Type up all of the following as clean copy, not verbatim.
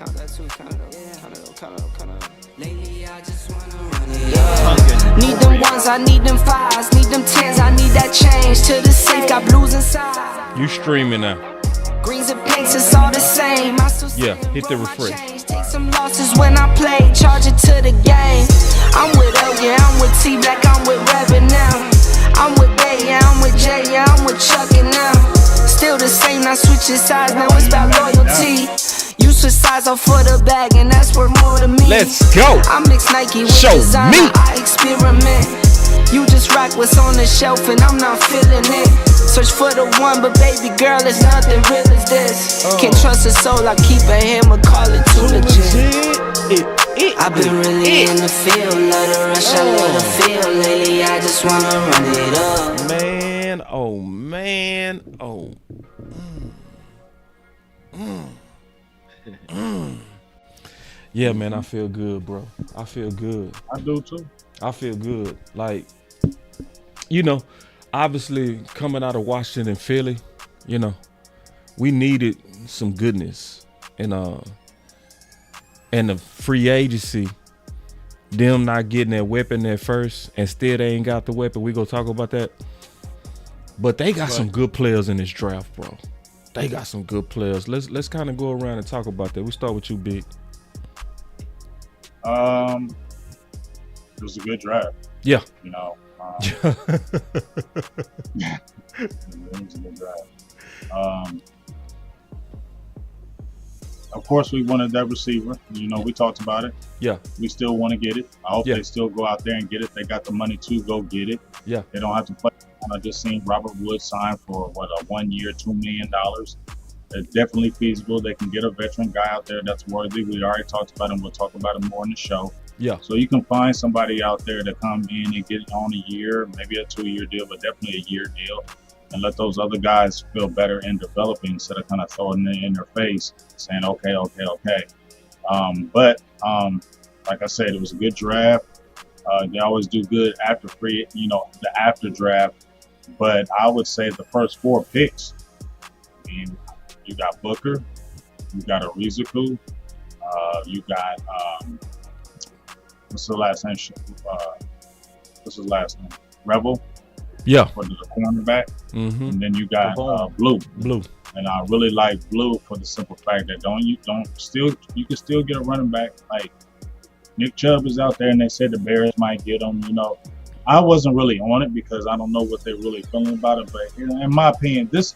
count that too. Count it up. Lately, I just wanna run it up. Need them ones, I need them fives, need them tens, I need that change to the safe. Got blues inside. You streaming now? Greens and pinks, it's all the same. I still Yeah, hit the refresh. Take some losses when I play, charge it to the game. I'm with L, yeah, I'm with T Black, I'm with Revan now. I'm with Bay, yeah, I'm with J, yeah, I'm with Chuck and now. Still the same, not switching sides, now it's about loyalty. You switch sides off for the bag, and that's worth more to me. Let's go. I mix Nike with Show designer, me. I experiment. You just rock what's on the shelf, and I'm not feeling it. Search for the one, but baby girl, it's nothing real as this. Can't trust a soul, I keep a hammer, call it too legit. I've been really in the field, love the rush, I love the feel. Lately, I just wanna run it up. Man, oh man, oh. Yeah, man, I feel good, bro. I feel good. I do too. I feel good. Like, you know, obviously coming out of Washington and Philly, you know, we needed some goodness. And the free agency, them not getting that weapon at first, and still they ain't got the weapon. We gonna talk about that. But they got some good players in this draft, bro. They got some good players. Let's kind of go around and talk about that. We start with you, Big. It was a good draft. Yeah. You know, it was a good draft. Of course, we wanted that receiver. You know, we talked about it. Yeah. We still want to get it. I hope they still go out there and get it. They got the money to go get it. Yeah. They don't have to play. I just seen Robert Woods sign for a 1 year, $2 million. It's definitely feasible. They can get a veteran guy out there that's worthy. We already talked about him. We'll talk about him more in the show. Yeah. So you can find somebody out there to come in and get on a year, maybe a 2-year deal, but definitely a year deal, and let those other guys feel better in developing instead of kind of throwing it in their face, saying, okay. But like I said, it was a good draft. They always do good after the after draft. But I would say the first 4 picks, I mean, you got Booker, you got Arizuku, you got what's his last name? Rebel. Yeah. For the cornerback. Mm-hmm. And then you got Blue. Blue. And I really like Blue for the simple fact that you can still get a running back. Like Nick Chubb is out there, and they said the Bears might get him. You know, I wasn't really on it because I don't know what they're really feeling about it. But in my opinion, this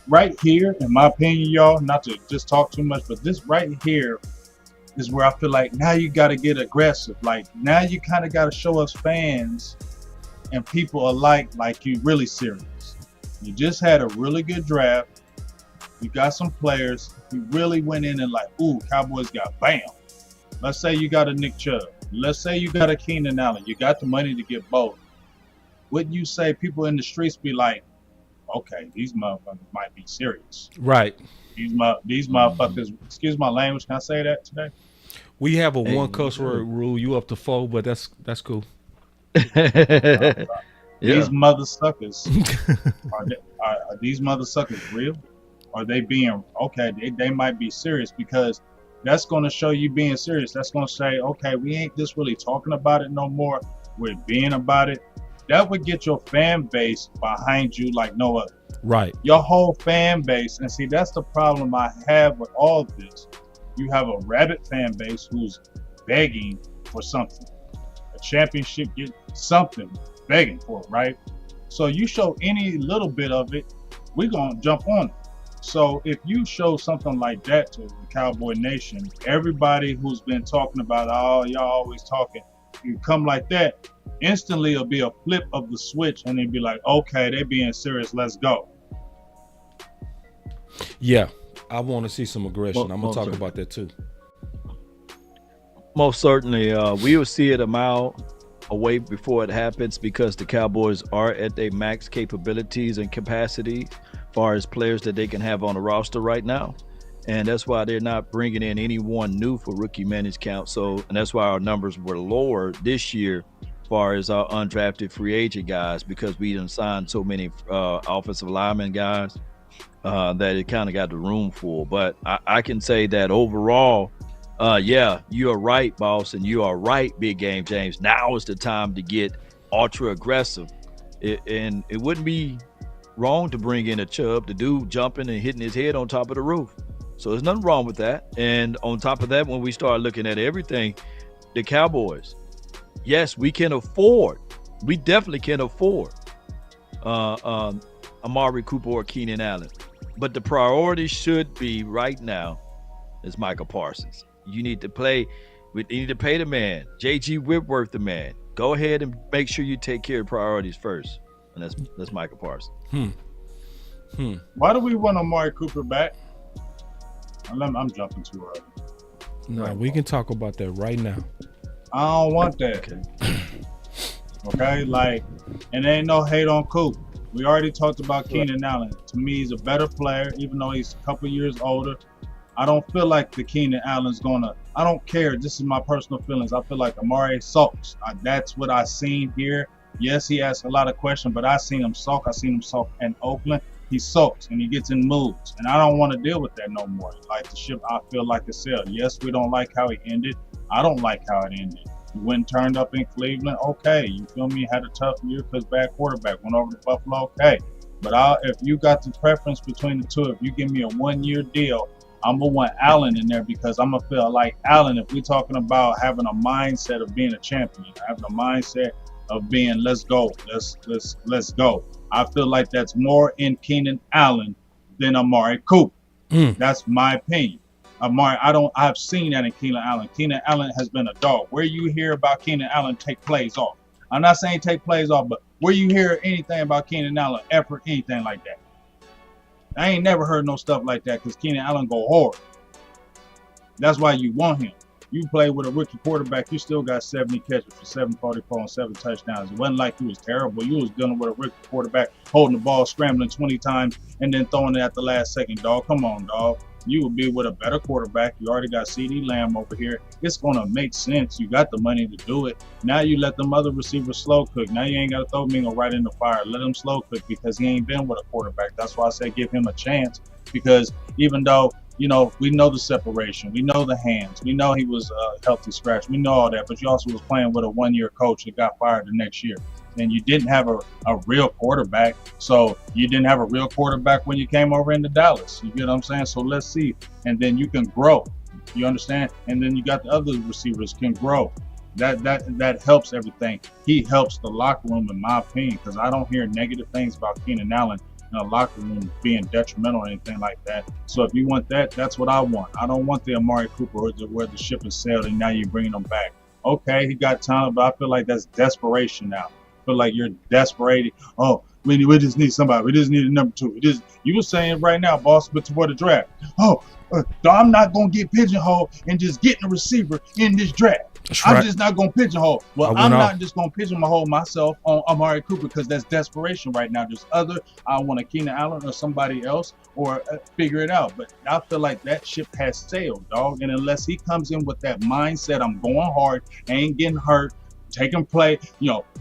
right here, in my opinion, y'all, not to just talk too much, but this right here is where I feel like now you got to get aggressive. Like now you kind of got to show us fans and people alike like you really serious. You just had a really good draft. You got some players. You really went in and like, ooh, Cowboys got bam. Let's say you got a Nick Chubb. Let's say you got a Keenan Allen. You got the money to get both. Wouldn't you say people in the streets be like, okay, these motherfuckers might be serious. Right. These motherfuckers, excuse my language, can I say that today? We have a one cuss word rule. You up to 4, but that's cool. These mother suckers, are these mother suckers real? Are they being, okay, they might be serious, because that's going to show you being serious. That's going to say, okay, we ain't just really talking about it no more. We're being about it. That would get your fan base behind you like no other. Right. Your whole fan base. And see, that's the problem I have with all of this. You have a rabid fan base who's begging for something. A championship, get something, begging for it, right? So you show any little bit of it, we're going to jump on it. So if you show something like that to the Cowboy Nation, everybody who's been talking about, oh, y'all always talking, you come like that, instantly it'll be a flip of the switch, and they'd be like, okay, they being serious, let's go. Yeah, I want to see some aggression. I'm going to talk about that too. Most certainly, we will see it a mile away before it happens, because the Cowboys are at their max capabilities and capacity as far as players that they can have on the roster right now. And that's why they're not bringing in anyone new for rookie minutes count. So, and that's why our numbers were lower this year as far as our undrafted free agent guys, because we didn't sign so many offensive lineman guys that it kind of got the room full. But I can say that overall, yeah, you are right, boss, and you are right, Big Game James. Now is the time to get ultra aggressive. And it wouldn't be wrong to bring in a Chubb, the dude jumping and hitting his head on top of the roof. So there's nothing wrong with that. And on top of that, when we start looking at everything, the Cowboys, yes, we definitely can afford Amari Cooper or Keenan Allen. But the priority should be right now is Micah Parsons. You need to pay the man. J.G. Whitworth the man. Go ahead and make sure you take care of priorities first. And that's Micah Parsons. Why do we want Amari Cooper back? I'm jumping too early. No, we can talk about that right now. I don't want that. Okay, like, and there ain't no hate on Coop. We already talked about Keenan Allen. To me, he's a better player, even though he's a couple years older. I don't feel like the Keenan Allen's gonna. I don't care. This is my personal feelings. I feel like Amari sulks. That's what I seen here. Yes, he asked a lot of questions, but I seen him sulk. I seen him sulk in Oakland. He sulks and he gets in moods, and I don't want to deal with that no more. Like the ship, I feel like it sailed. Yes, we don't like how he ended. I don't like how it ended. He went and turned up in Cleveland. Okay, you feel me? Had a tough year because bad quarterback. Went over to Buffalo. Okay, but if you got the preference between the two, if you give me a 1-year deal, I'm gonna want Allen in there because I'm gonna feel like Allen. If we're talking about having a mindset of being a champion, having a mindset of being let's go, let's go. I feel like that's more in Keenan Allen than Amari Cooper. That's my opinion. Amari, I've seen that in Keenan Allen. Keenan Allen has been a dog. Where you hear about Keenan Allen take plays off? I'm not saying take plays off, but where you hear anything about Keenan Allen, effort, anything like that? I ain't never heard no stuff like that because Keenan Allen go hard. That's why you want him. You play with a rookie quarterback, you still got 70 catches for 744 and 7 touchdowns. It wasn't like you was terrible. You was dealing with a rookie quarterback holding the ball, scrambling 20 times, and then throwing it at the last second, dog. Come on, dog. You would be with a better quarterback. You already got CeeDee Lamb over here. It's going to make sense. You got the money to do it. Now you let them other receivers slow cook. Now you ain't got to throw Mingo right in the fire. Let him slow cook because he ain't been with a quarterback. That's why I say give him a chance because even though, you know, we know the separation. We know the hands. We know he was a healthy scratch. We know all that. But you also was playing with a 1-year coach that got fired the next year. And you didn't have a real quarterback. So you didn't have a real quarterback when you came over into Dallas. You get what I'm saying? So let's see. And then you can grow. You understand? And then you got the other receivers can grow. That helps everything. He helps the locker room, in my opinion, because I don't hear negative things about Keenan Allen in the locker room being detrimental or anything like that. So if you want that, that's what I want. I don't want the Amari Cooper where the ship has sailed and now you're bringing him back. Okay, he got talent, but I feel like that's desperation now. I feel like you're desperate. Oh, we just need somebody. We just need a number 2. You were saying right now, boss, but toward the draft. Oh, I'm not going to get pigeonholed and just getting a receiver in this draft. I'm just not going to pigeonhole. Well, I'm not just going to pigeonhole myself on Amari Cooper because that's desperation right now. There's I want a Keenan Allen or somebody else or figure it out. But I feel like that ship has sailed, dog. And unless he comes in with that mindset, I'm going hard, ain't getting hurt, taking play,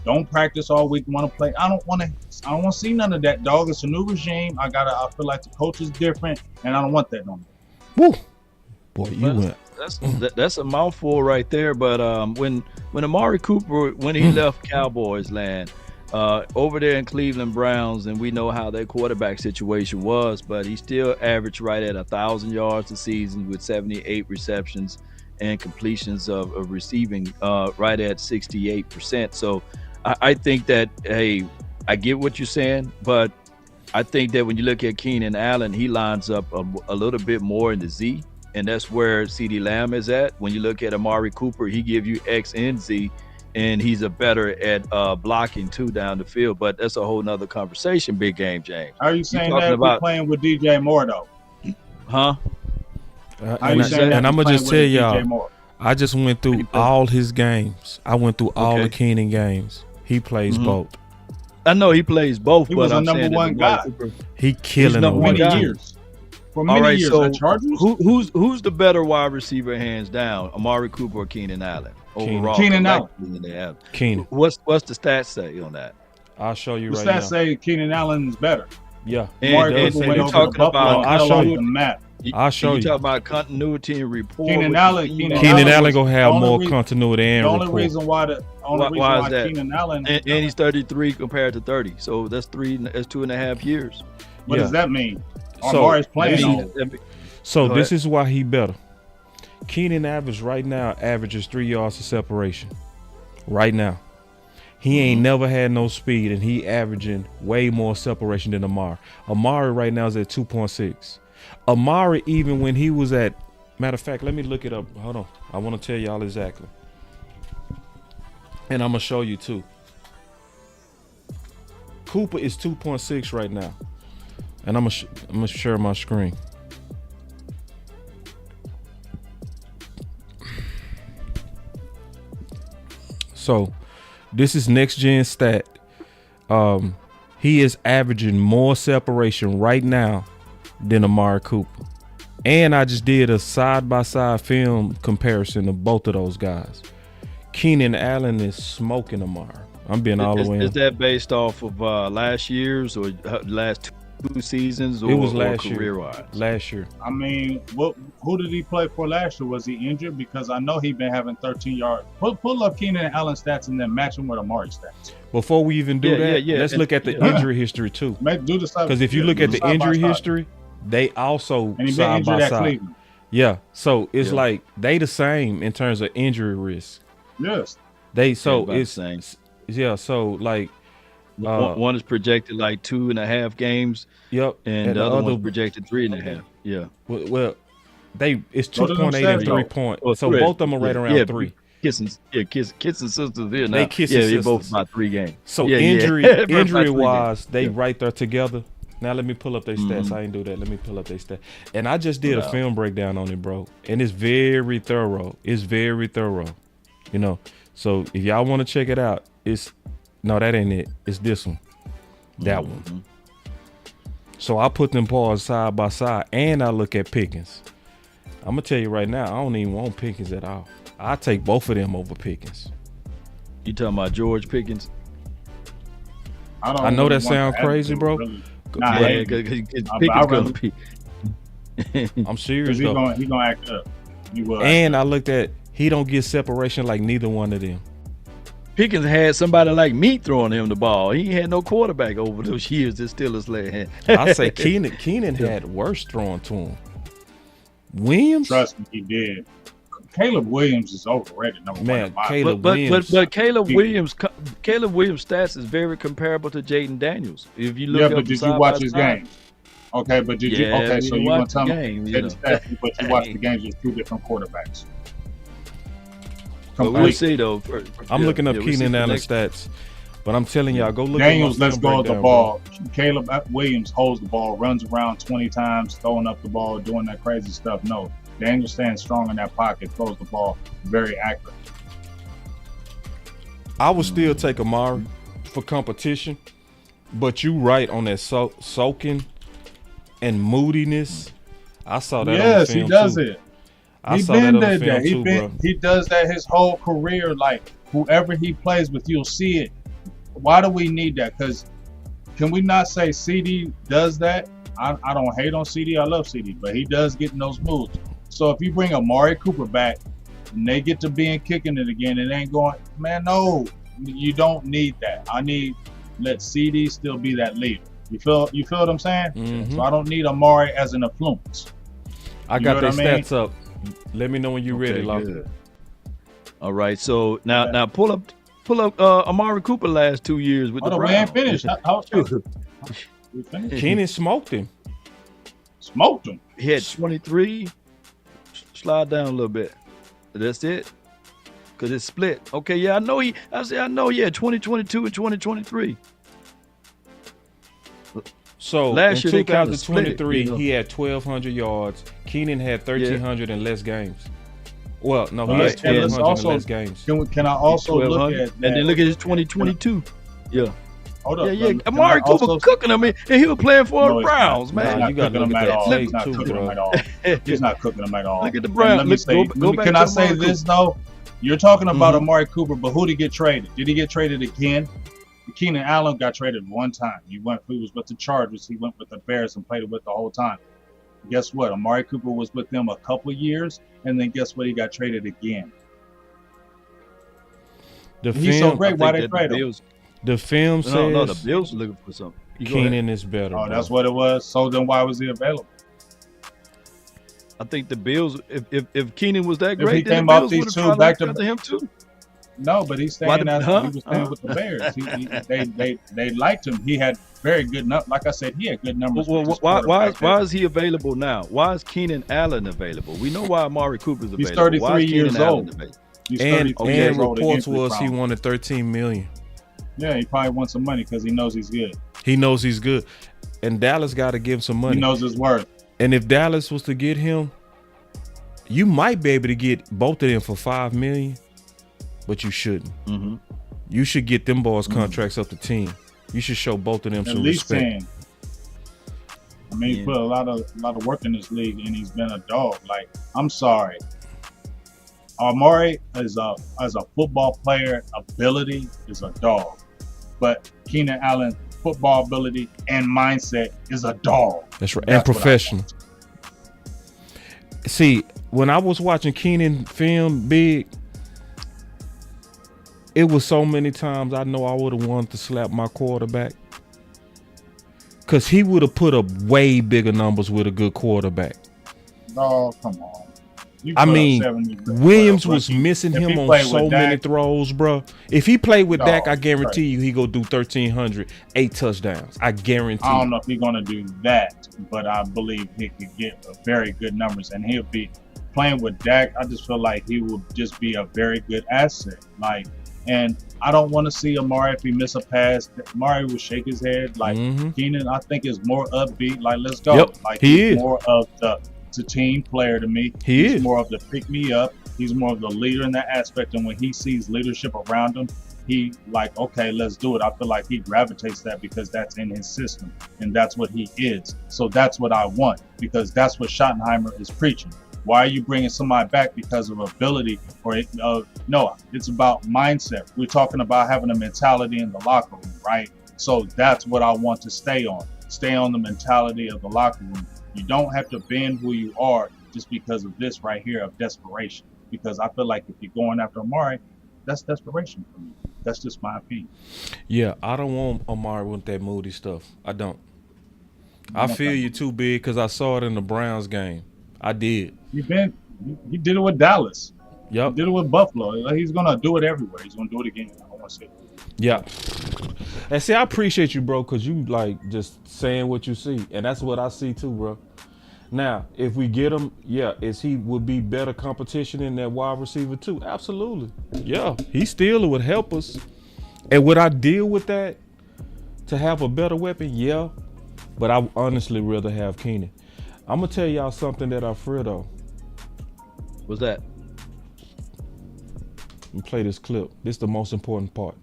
don't practice all week, want to play. I don't want to see none of that, dog. It's a new regime. I feel like the coach is different, and I don't want that no more. Woo. Boy, you went. That's a mouthful right there. But when Amari Cooper, when he left Cowboys land over there in Cleveland Browns, and we know how their quarterback situation was, but he still averaged right at 1,000 yards a season with 78 receptions and completions of receiving right at 68%. So I think that, hey, I get what you're saying, but I think that when you look at Keenan Allen, he lines up a little bit more in the Z. And that's where CeeDee Lamb is at. When you look at Amari Cooper, he give you X and Z, and he's a better at blocking too down the field. But that's a whole nother conversation, Big Game James. Are you saying that we're playing with DJ Moore, though? Huh? And I'm going to just tell y'all, I just went through all his games. I went through all the Keenan games. He plays both. I know he plays both, he was a number 1 guy. He killing them. Many years. For many years, so Chargers? Who's the better wide receiver, hands down, Amari Cooper or Keenan Allen? Overall, Keenan Allen. Keenan. What's the stats say on that? I'll show you the right now. The stats say Keenan Allen is better. Yeah. And, Amari does and, say Cooper and went you're that. over to talking Buffalo about and I'll fell show off you. the map. I'll show you you. talk about continuity and rapport. Keenan with Allen, the Keenan team. Keenan Allen Allen was- gonna have the only more reason- continuity and The only rapport. reason why Why is that? Keenan Allen, And he's 33 compared to 30, so that's 2.5 years. what Yeah. does that mean? So, Amari's playing this on. So Go this ahead. is why he better. Keenan average right now averages 3 yards of separation. Right now. He ain't never had no speed, and he averaging way more separation than Amari. Amari right now is at 2.6. Amari, even when he was at, matter of fact, let me look it up. Hold on. I want to tell y'all exactly. And I'm going to show you too. Cooper is 2.6 right now. And I'm gonna share my screen. So this is next gen stat. He is averaging more separation right now than Amari Cooper. And I just did a side-by-side film comparison of both of those guys. Keenan Allen is smoking Amari. I'm being all the way in. Is that based off of last year's or last 2 seasons, or It was last year. career-wise? Last year. I mean, who did he play for last year? Was he injured? Because I know he's been having 13 yards. Pull up Keenan Allen stats and then match them with Amari's stats. Before we even do that, let's And- look at the yeah. injury history too. Do the stuff. Because if you look at the injury history, they also and he's been side injured by at side. Cleveland. Yeah. So it's Yeah. like they the same in terms of injury risk. Yes. They so about the it's same. yeah. So like One is projected like 2.5 games, yep. and the other one's projected 3.5. Yeah. well they it's Go to them 2.8 and stats, 3 though. point. Oh, So three. both of them are right Yeah, around yeah. 3. Kissing sisters here now. They kissing They're both sisters. about 3 games. So Yeah, yeah. injury About 3 injury games. wise, they Yeah. right there together. Now let me pull up their stats. I ain't do that. Let me pull up their stats. And I just did a Wow. film breakdown on it, bro. And it's very thorough. It's very thorough. You know. So if y'all want to check it out, that ain't it. It's this one. That one. So I put them paws side by side, and I look at Pickens. I'm gonna tell you right now, I don't even want Pickens at all. I take both of them over Pickens. You talking about George Pickens? I know that sounds crazy, bro. Nah, Yeah, hey, because I Pickens rather- gonna be. I'm serious Because though. he gonna act up. He will. And I looked at he don't get separation like neither one of them. Pickens had somebody like me throwing him the ball. He had no quarterback over those years that Steelers led. I say Keenan had worse throwing to him. Williams, Trust me, he did. Caleb Williams is overrated. Number man, one. in my Caleb But Williams. Caleb Williams stats is very comparable to Jaden Daniels. If you look Yeah, up but did you side watch by his side. game? Okay, but did you? Yeah, Okay, we so you gonna watched tell the me game, that you his know. stats, but you watched the games with 2 different quarterbacks. But we'll Complete. see though. I'm looking up we'll see Keenan for Allen next- stats, but I'm telling y'all, go look Daniels at my lets film go of the breakdown, ball. Caleb Williams holds the ball, runs around 20 times, throwing up the ball, doing that crazy stuff. No, Daniels stands strong in that pocket, throws the ball very accurate. I would still take Amari for competition, but you right on that soaking and moodiness. I saw that. Yes, on the he film does too. it. I He saw that been on the did film that. too, bro. He does that his whole career. Like whoever he plays with, you'll see it. Why do we need that? Because can we not say CD does that? I don't hate on CD. I love CD, but he does get in those moves. So if you bring Amari Cooper back and they get to being kicking it again, it ain't going. Man, no, you don't need that. Let CD still be that leader. You feel what I'm saying? Mhm. So I don't need Amari as an influence. I You got know their what I mean? stats up. Let me know when you're ready, Locke. good. All right, so now pull up Amari Cooper last 2 years with Hold the on, we Browns. ain't finished. We finished. Keenan smoked him. Smoked him. He had 23. Slide down a little bit. That's it. Cause it's split. Okay, yeah, I know. Yeah, 2022 and 2023. So Last in year they kinda split it, 2023, you know. he had 1,200 yards. Keenan had 1,300 in less games. Well, no, he Right. had And let's 1,200 in also- less games. Can I also look 1,200. at And then look at his 2022. Yeah, Hold up. yeah. Can Amari I Cooper also- cooking him, and he was playing for No, the he's Browns, not. Nah, He's man. not you gotta cooking look him at at that all. tape He's not too, cooking bro. him at all. He's not cooking him at all. Look at the And Browns. let me Let's say, go back can to I say Amari this though? You're talking about Mhm. Amari Cooper, but who did he get traded? Did he get traded again? Keenan Allen got traded one time. He was with the Chargers. He went with the Bears and played with the whole time. Guess what? Amari Cooper was with them a couple years, and then guess what? He got traded again. He's so great. Why they trade him? The film says no, the Bills are looking for something. Keenan is better. Oh, bro. that's what it was. So then why was he available? I think the Bills, if Keenan was that If great, he then came the off Bills these would two have back to probably him too. No, but he's staying he was staying with the Bears. They liked him. He had very good numbers. Like I said, he had good numbers. Well, why is he available now? Why is Keenan Allen available? We know why Amari Cooper's available. He's 33 years old. And reports was he wanted $13 million. Yeah, he probably wants some money because he knows he's good. He knows he's good, and Dallas got to give him some money. He knows his worth. And if Dallas was to get him, you might be able to get both of them for $5 million, but you shouldn't. Mm-hmm. You should get them boys contracts up to 10. You should show both of them At some least respect. 10. I mean, he's put a lot of work in this league, and he's been a dog. Like, I'm sorry, Amari as a football player ability is a dog, but Keenan Allen football ability and mindset is a dog. That's right, and professional. See, when I was watching Keenan film big, it was so many times I know I would have wanted to slap my quarterback, because he would have put up way bigger numbers with a good quarterback. Oh, come on. I mean, Williams was missing him on so many throws, bro. If he played with Dak, I guarantee you he go do 1,300, 8 touchdowns. I guarantee. I don't know if he's going to do that, but I believe he could get very good numbers, and he'll be playing with Dak. I just feel like he will just be a very good asset. Like, and I don't want to see Amari if he miss a pass. Amari will shake his head. Like Keenan, I think is more upbeat. Like, let's go. Yep, like he's more of the team player to me. He's more of the pick me up. He's more of the leader in that aspect. And when he sees leadership around him, he like, okay, let's do it. I feel like he gravitates that because that's in his system and that's what he is. So that's what I want, because that's what Schottenheimer is preaching. Why are you bringing somebody back because of ability or no, it's about mindset. We're talking about having a mentality in the locker room, right? So that's what I want to stay on the mentality of the locker room. You don't have to bend who you are just because of this right here of desperation. Because I feel like if you're going after Amari, that's desperation for me. That's just my opinion. Yeah, I don't want Amari with that moody stuff. I don't. I feel you too, big, because I saw it in the Browns game. I did. You did it with Dallas. Yep. He did it with Buffalo. He's gonna do it everywhere. He's gonna do it again. I want to say. Yeah. And see, I appreciate you, bro, because you like just saying what you see. And that's what I see too, bro. Now, if we get him, he would be better competition in that wide receiver too. Absolutely. Yeah, he still would help us. And would I deal with that to have a better weapon? Yeah. But I honestly rather have Keenan. I'm going to tell y'all something that I fear though. What's that? Let me play this clip. This is the most important part.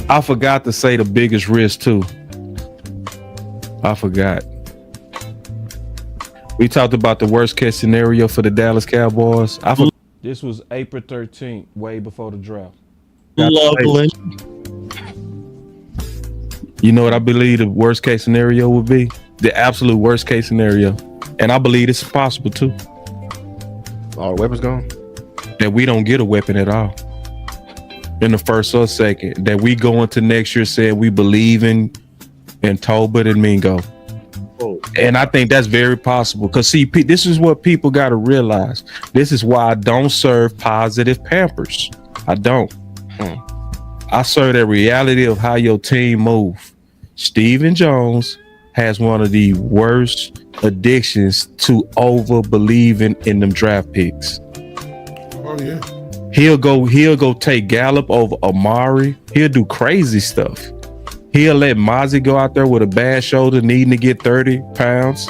I forgot to say the biggest risk too. I forgot. We talked about the worst case scenario for the Dallas Cowboys. This was April 13th, way before the draft. Lovely. You know what I believe the worst case scenario would be? The absolute worst case scenario. And I believe it's possible too. All the weapons gone? That we don't get a weapon at all in the first or second. That we go into next year saying we believe in Tolbert and Mingo. Oh. And I think that's very possible. Because see, this is what people got to realize. This is why I don't serve positive Pampers. I don't. I serve the reality of how your team move. Stephen Jones has one of the worst addictions to over believing in them draft picks. Oh yeah. He'll go take Gallup over Amari. He'll do crazy stuff. He'll let Mozzie go out there with a bad shoulder needing to get 30 pounds.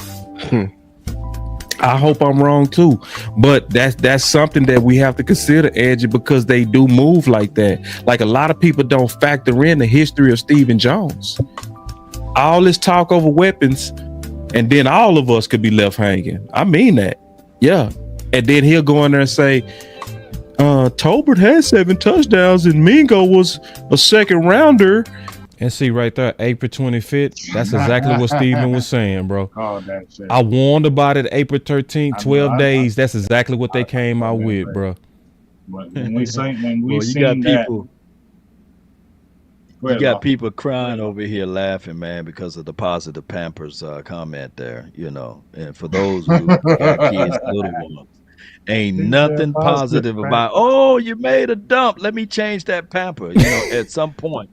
I hope I'm wrong too, but that's something that we have to consider, Angie, because they do move like that. Like a lot of people don't factor in the history of Stephen Jones. All this talk over weapons, and then all of us could be left hanging. I mean that. Yeah. And then he'll go in there and say, Tolbert had 7 touchdowns, and Mingo was a second rounder. And see right there, April 25th. That's exactly what Steven was saying, bro. Oh, that shit. I warned about it April 13th, 12 I days. That's exactly what they came out with, bro. But when we seen Well, that, people. Go You ahead, got Lawson. people crying over here laughing, man, because of the positive Pampers comment there, you know. And for those who got kids, little ones, ain't nothing positive about, oh, you made a dump. Let me change that pamper. You know, at some point,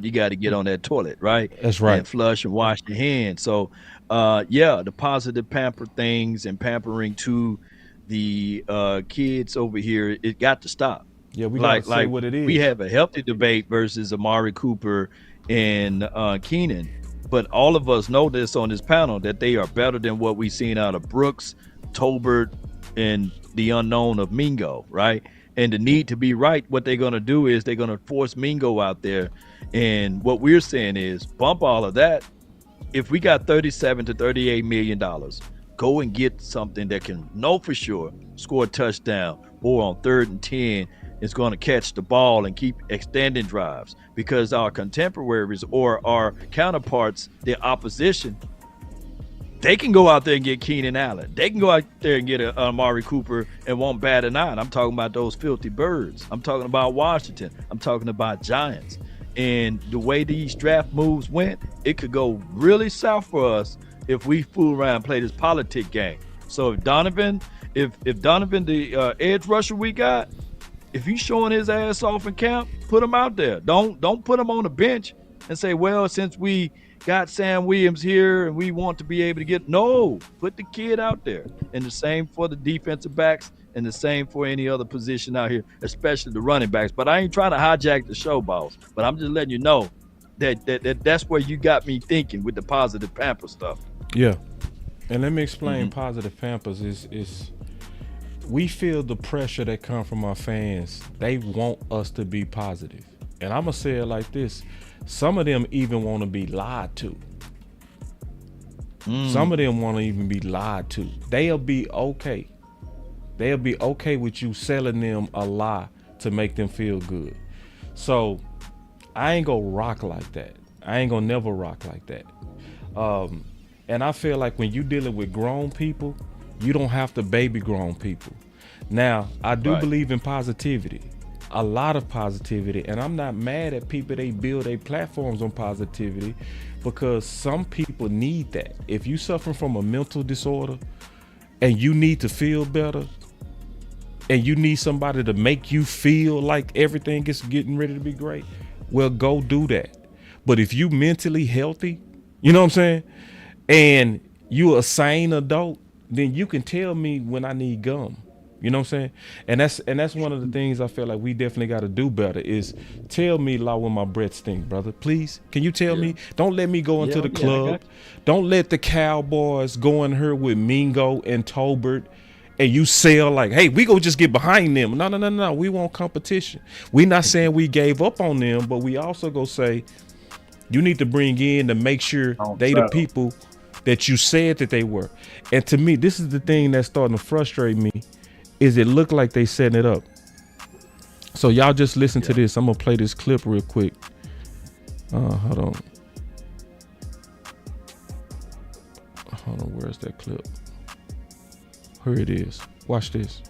you got to get on that toilet, right? That's right. And flush and wash your hands. So, yeah, the positive pamper things and pampering to the kids over here, it got to stop. Yeah, we gotta say what it is. We have a healthy debate versus Amari Cooper and Keenan, but all of us know this on this panel that they are better than what we've seen out of Brooks, Tolbert, and the unknown of Mingo, right? And the need to be right, what they're going to do is they're going to force Mingo out there. And what we're saying is bump all of that. If we got $37 to $38 million, go and get something that can know for sure score a touchdown or on 3rd and 10 is going to catch the ball and keep extending drives, because our contemporaries or our counterparts, the opposition, they can go out there and get Keenan Allen. They can go out there and get a Amari Cooper and won't bat an eye. I'm talking about those filthy birds. I'm talking about Washington. I'm talking about Giants. And the way these draft moves went, it could go really south for us if we fool around and play this politic game. So if Donovan, the edge rusher we got, if he's showing his ass off in camp, put him out there. Don't put him on the bench and say, well, since we got Sam Williams here and we want to be able to get, no, put the kid out there. And the same for the defensive backs and the same for any other position out here, especially the running backs. But I ain't trying to hijack the show, boss, but I'm just letting you know that's where you got me thinking with the positive pamper stuff. Yeah. And let me explain positive Pampers is we feel the pressure that come from our fans. They want us to be positive. And I'm going to say it like this. Some of them even want to be lied to. Some of them want to even be lied to. They'll be okay. They'll be okay with you selling them a lie to make them feel good. So I ain't going to rock like that. I ain't going to never rock like that. And I feel like when you're dealing with grown people, you don't have to baby grown people. Now, I do believe in positivity, a lot of positivity, and I'm not mad at people. They build their platforms on positivity because some people need that. If you suffering from a mental disorder and you need to feel better and you need somebody to make you feel like everything is getting ready to be great, well, go do that. But if you mentally healthy, you know what I'm saying, and you a sane adult, then you can tell me when I need gum. You know what I'm saying? And that's one of the things I feel like we definitely got to do better is tell me, Law, when my breath stink, brother. Please, can you tell me? Don't let me go into the club. Don't let the Cowboys go in here with Mingo and Tolbert and you sell like, hey, we go just get behind them. No. We want competition. We not saying we gave up on them, but we also go say you need to bring in to make sure the people that you said that they were. And to me, this is the thing that's starting to frustrate me, is it look like they setting it up. So y'all just listen to this. I'm gonna play this clip real quick. Hold on, where's that clip? Here it is. Watch this.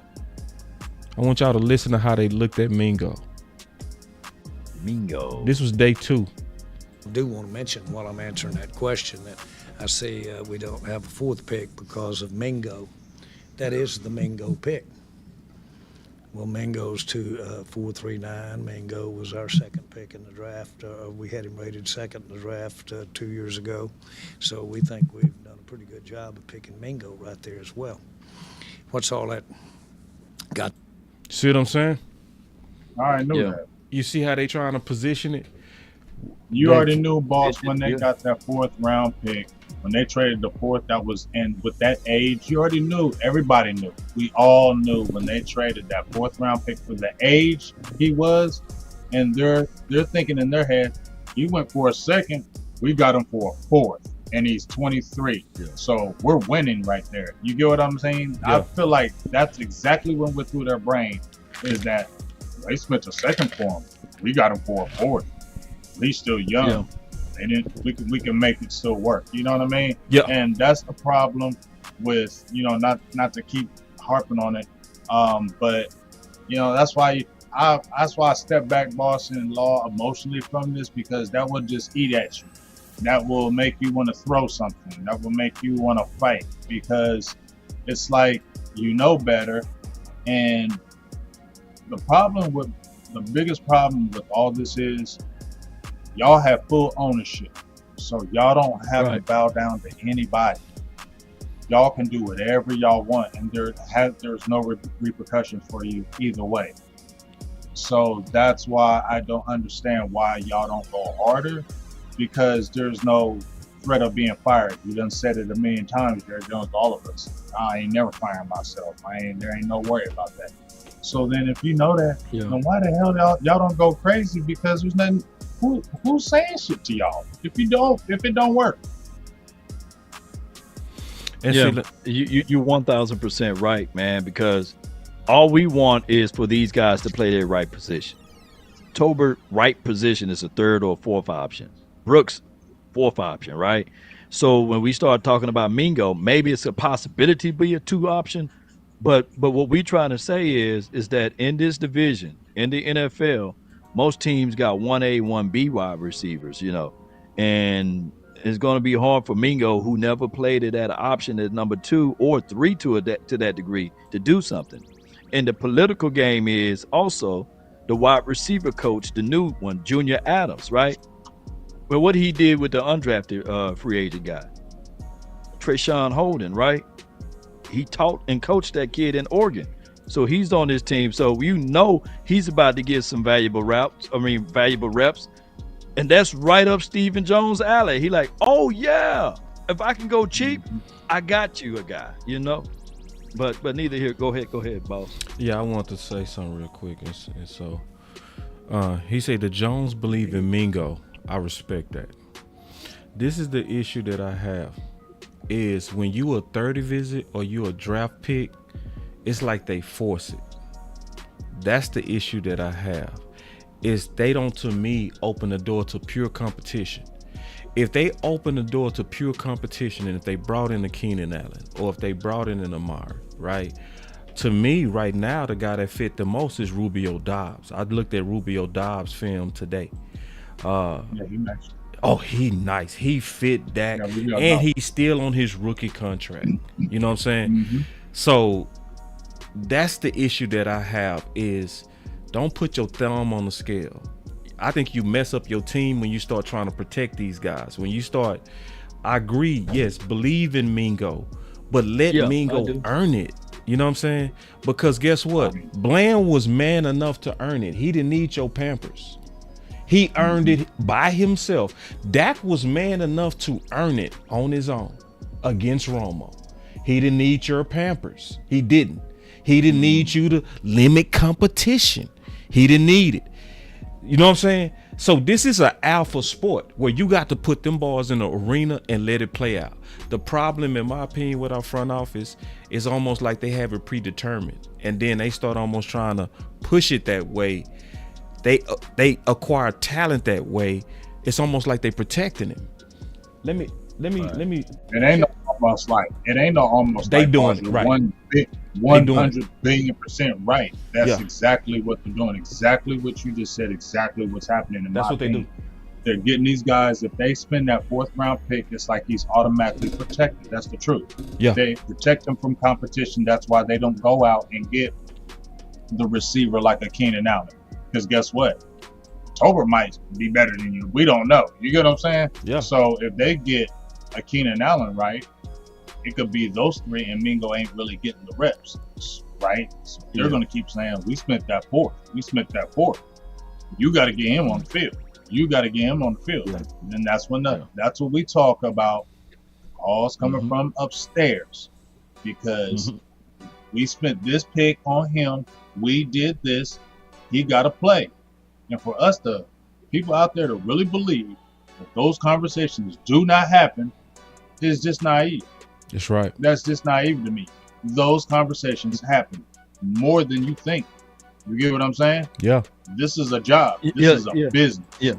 I want y'all to listen to how they looked at Mingo. This was day 2. I do want to mention while I'm answering that question that I see we don't have a 4th pick because of Mingo. That is the Mingo pick. Well, Mingo's to 439. Mingo was our 2nd pick in the draft. We had him rated 2nd in the draft 2 years ago. So we think we've done a pretty good job of picking Mingo right there as well. What's all that got? See what I'm saying? I knew that. You see how they trying to position it? You already knew, boss, when they got that 4th round pick, when they traded the 4th, that was in with that age. You already knew. Everybody knew. We all knew when they traded that 4th round pick for the age he was, and they're thinking in their head, he went for a 2nd, we got him for a 4th, and he's 23. Yeah. So we're winning right there. You get what I'm saying? Yeah. I feel like that's exactly what went through their brain, is that they spent a second for him. We got him for a fourth. He's still young. Yeah. They didn't. We can make it still work. You know what I mean? Yeah. And that's the problem with, not to keep harping on it, but that's why I step back, boss and law, emotionally from this, because that will just eat at you. That will make you want to throw something. That will make you want to fight, because it's like better. And the biggest problem with all this is y'all have full ownership. So y'all don't have to bow down to anybody. Y'all can do whatever y'all want, and there's no repercussions for you either way. So that's why I don't understand why y'all don't go harder, because there's no threat of being fired. You done said it a million times, Jerry Jones, to all of us. I ain't never firing myself. There ain't no worry about that. So then if you know that, then why the hell y'all don't go crazy? Because there's nothing. Who's saying shit to y'all if it don't work? And you 1000% right, man, because all we want is for these guys to play their right position. Tolbert, right position is a third or fourth option. Brooks, fourth option, right? So when we start talking about Mingo, maybe it's a possibility to be a two option, but what we're trying to say is that in this division, in the NFL, most teams got 1A, 1B wide receivers, and it's going to be hard for Mingo, who never played it at an option at number 2 or 3 to that degree, to do something. And the political game is also the wide receiver coach, the new one, Junior Adams, right? Well, what he did with the undrafted free agent guy, Trayshawn Holden, right? He taught and coached that kid in Oregon. So he's on his team. So he's about to get some valuable reps. And that's right up Stephen Jones' alley. He like, oh yeah, if I can go cheap, I got you a guy, But neither here. Go ahead, boss. Yeah, I want to say something real quick. And so he said the Jones believe in Mingo. I respect that. This is the issue that I have, is when you a 30 visit or you a draft pick, it's like they force it. That's the issue that I have, is they don't, to me, open the door to pure competition. If they open the door to pure competition, and if they brought in a Keenan Allen, or if they brought in an Amari, right? To me, right now, the guy that fit the most is Rubio Dobbs. I looked at Rubio Dobbs' film today. He nice. Oh, he nice. He fit that, and he's still on his rookie contract. You know what I'm saying? Mm-hmm. So that's the issue that I have, is don't put your thumb on the scale. I think you mess up your team when you start trying to protect these guys. When you start, I agree, yes, believe in Mingo, but let Mingo earn it. You know what I'm saying? Because guess what? Bland was man enough to earn it. He didn't need your Pampers. He earned it by himself. Dak was man enough to earn it on his own against Romo. He didn't need your Pampers. He didn't. He didn't need you to limit competition. He didn't need it. You know what I'm saying? So this is an alpha sport where you got to put them balls in the arena and let it play out. The problem, in my opinion, with our front office is almost like they have it predetermined, and then they start almost trying to push it that way. They acquire talent that way. It's almost like they protecting him. Let me. It ain't no almost like. It ain't no almost. They like doing it right. 100 billion% right. That's exactly what they're doing. Exactly what you just said. Exactly what's happening. That's what opinion. they do. They're getting these guys. If they spend that 4th round pick, it's like he's automatically protected. That's the truth. Yeah. They protect them from competition. That's why they don't go out and get the receiver like a Keenan Allen. Because guess what? Tolbert might be better than you. We don't know. You get what I'm saying? Yeah. So if they get a Keenan Allen, right, it could be those 3, and Mingo ain't really getting the reps, right? So they're going to keep saying, we spent that 4th. We spent that 4th. You got to get him on the field. You got to get him on the field. Yeah. And that's when that's what we talk about. Calls coming from upstairs, because we spent this pick on him. We did this. He got to play. And for us, the people out there to really believe that those conversations do not happen, is just naive. That's right. That's just naive to me. Those conversations happen more than you think. You get what I'm saying? Yeah. This is a job. This is a business. Yeah.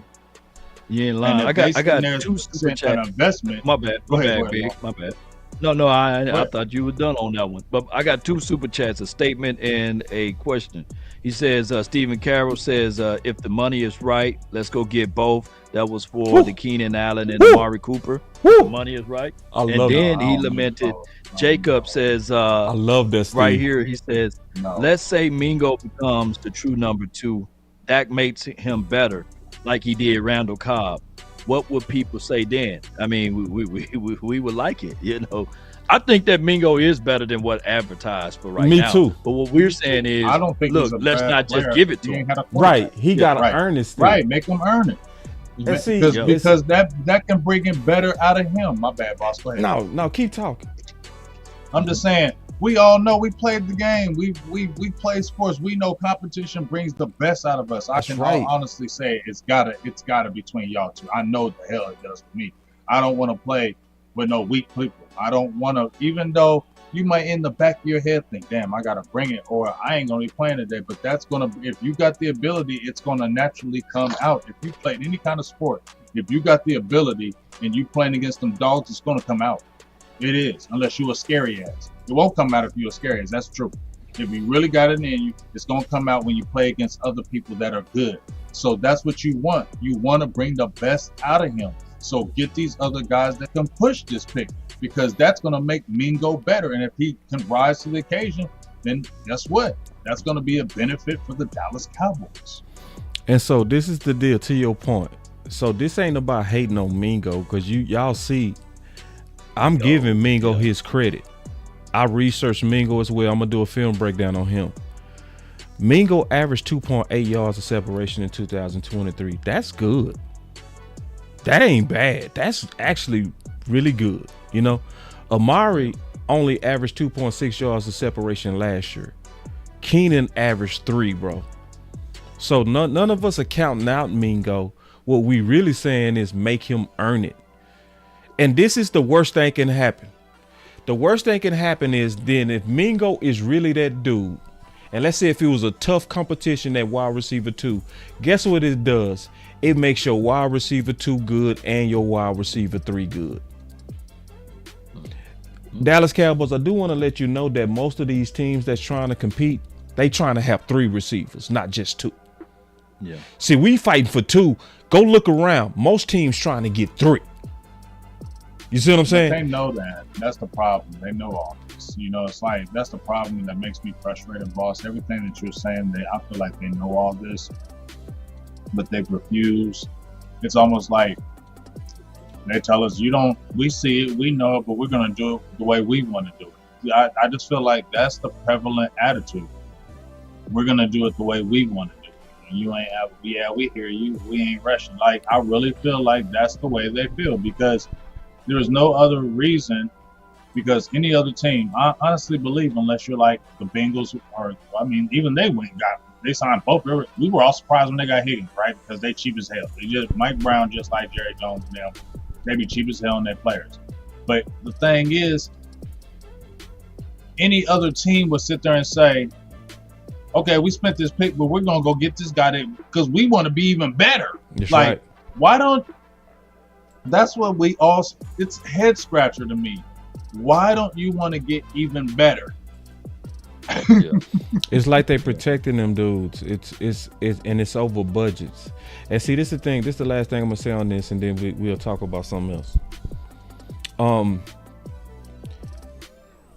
You ain't lying. I got two super chats. An investment. My bad, big. My bad. No, I thought you were done on that one. But I got two super chats, a statement and a question. He says, Stephen Carroll says, if the money is right, let's go get both. That was for the Keenan Allen and Amari Cooper. The money is right. And then he lamented. Jacob says, I love this right here. He says, let's say Mingo becomes the true number 2. That makes him better, like he did Randall Cobb. What would people say then? I mean, we would like it, you know. I think that Mingo is better than what advertised for right now. Me too. But what we're saying is, I don't think look, let's not just give it to him. Right. He got to earn it still. Right. Make him earn it. Because that can bring him better out of him. My bad, boss. Go ahead. No, keep talking. I'm just saying, we all know we played the game. We play sports. We know competition brings the best out of us. I can honestly say it's gotta between y'all two. I know the hell it does for me. I don't want to play with no weak people. I don't want to, even though you might in the back of your head think, damn, I gotta bring it, or I ain't gonna be playing today. But that's gonna, if you got the ability, it's gonna naturally come out. If you played any kind of sport, if you got the ability and you playing against them dogs, it's gonna come out. It is, unless you a scary ass. It won't come out if you're a scary ass. That's true. If you really got it in you, it's gonna come out when you play against other people that are good. So that's what you want. You want to bring the best out of him. So get these other guys that can push this pick, because that's gonna make Mingo better. And if he can rise to the occasion, then guess what? That's gonna be a benefit for the Dallas Cowboys. And so this is the deal, to your point. So this ain't about hating on Mingo, because y'all see, I'm giving Mingo his credit. I researched Mingo as well. I'm gonna do a film breakdown on him. Mingo averaged 2.8 yards of separation in 2023. That's good. That ain't bad. That's actually really good. You know, Amari only averaged 2.6 yards of separation last year. Keenan averaged 3, bro. So none of us are counting out Mingo. What we really saying is make him earn it. And this is the worst thing can happen. The worst thing can happen is then if Mingo is really that dude, and let's say if it was a tough competition at wide receiver 2, guess what it does? It makes your wide receiver 2 good and your wide receiver 3 good. Dallas Cowboys, I do want to let you know that most of these teams that's trying to compete, they trying to have 3 receivers, not just 2. Yeah. See, we fighting for 2. Go look around. Most teams trying to get 3. You see what I'm saying? They know that. That's the problem. They know all this. You know, it's like, that's the problem that makes me frustrated, boss. Everything that you're saying, I feel like they know all this, but they refuse. It's almost like they tell us, we see it, we know it, but we're going to do it the way we want to do it. I just feel like that's the prevalent attitude. We're going to do it the way we want to do it. And you ain't have, we hear you, we ain't rushing. Like, I really feel like that's the way they feel, because there is no other reason, because any other team, I honestly believe, unless you're like the Bengals, or, I mean, even they went and they signed both. We were all surprised when they got Higgins, right? Because they cheap as hell. Mike Brown, just like Jerry Jones and them, they be cheap as hell in their players. But the thing is, any other team would sit there and say, okay, we spent this pick, but we're going to go get this guy because we want to be even better. That's like, right. Why don't, that's what it's head scratcher to me. Why don't you want to get even better? Yeah. It's like they protecting them dudes. It's over budgets. And see, this is the thing. This is the last thing I'm gonna say on this, and then we'll talk about something else.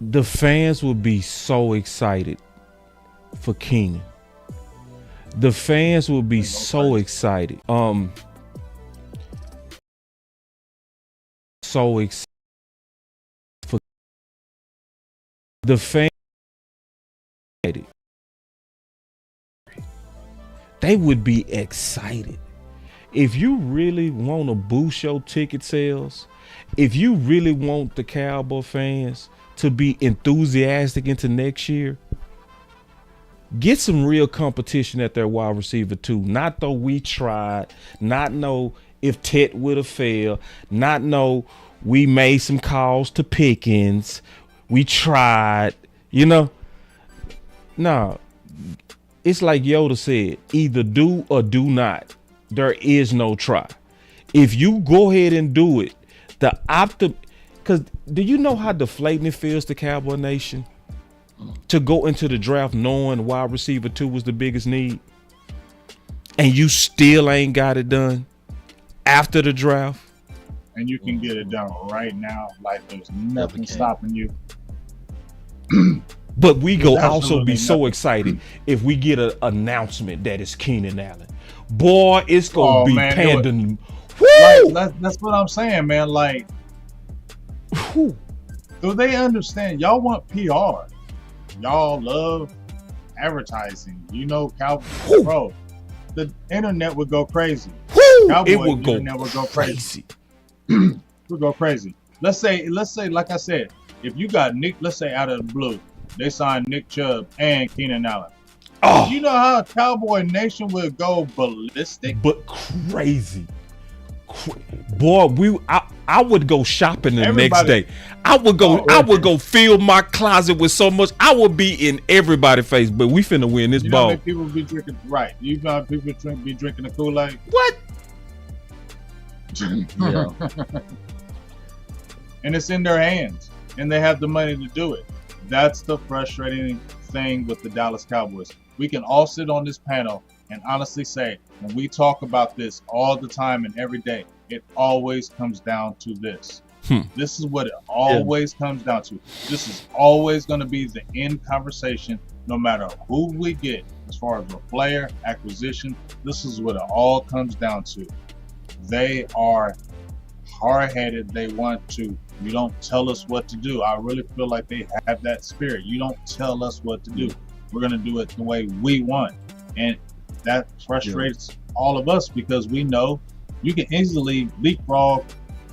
The fans will be so excited for Keenan. The fans will be so excited. So excited for the fans. They would be excited. If you really want to boost your ticket sales, if you really want the Cowboy fans to be enthusiastic into next year, get some real competition at their wide receiver 2. Not though we tried, not know if Tet would have failed, not know We made some calls to Pickens. We tried, you know. No, it's like Yoda said, either do or do not. There is no try. If you go ahead and do it, because do you know how deflating it feels to Cowboy Nation to go into the draft knowing wide receiver 2 was the biggest need, and you still ain't got it done after the draft? And you can get it done right now. Like there's nothing stopping you. But we go There's also be absolutely so nothing. excited if we get an announcement that it's Keenan Allen. Boy, it's gonna be man, pandering. That's what I'm saying, man. Like, do they understand? Y'all want PR. Y'all love advertising. You know, bro, the internet would go crazy. Cowboy It would go internet would go crazy. crazy. Would go crazy. Let's say, like I said, if you got Nick, let's say out of the blue, they signed Nick Chubb and Keenan Allen. Oh, You know how Cowboy Nation would go ballistic? but crazy. Boy, I would go shopping the next Everybody- day. I would go fill my closet with so much. I would be in everybody's face. But we finna win this You know how ball. many people be drinking? Right. You know how people be drinking the Kool-Aid? What? Yeah. And it's in their hands, and they have the money to do it. That's the frustrating thing with the Dallas Cowboys. We can all sit on this panel and honestly say, when we talk about this all the time and every day, it always comes down to this. This is what it always comes down to. This is always going to be the end conversation, no matter who we get as far as a player acquisition. This is what it all comes down to. They are hard-headed. They want to. You don't tell us what to do. I really feel like they have that spirit. You don't tell us what to do. We're going to do it the way we want. And that frustrates all of us because we know you can easily leapfrog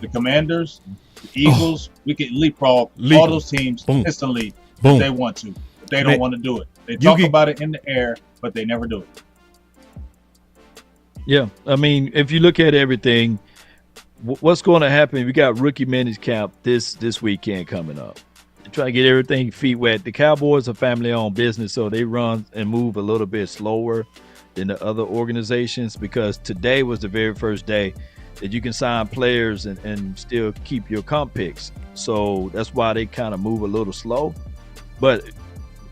the Commanders, the Eagles. We can leapfrog all those teams Boom. instantly Boom. if they want to. But they don't Man, want to do it. They you talk can- about it in the air, but they never do it. Yeah, I mean, if you look at everything, what's going to happen? We got rookie minutes camp this weekend coming up. Try to get everything feet wet. The Cowboys are family-owned business, so they run and move a little bit slower than the other organizations because today was the very first day that you can sign players and still keep your comp picks. So that's why they kind of move a little slow. But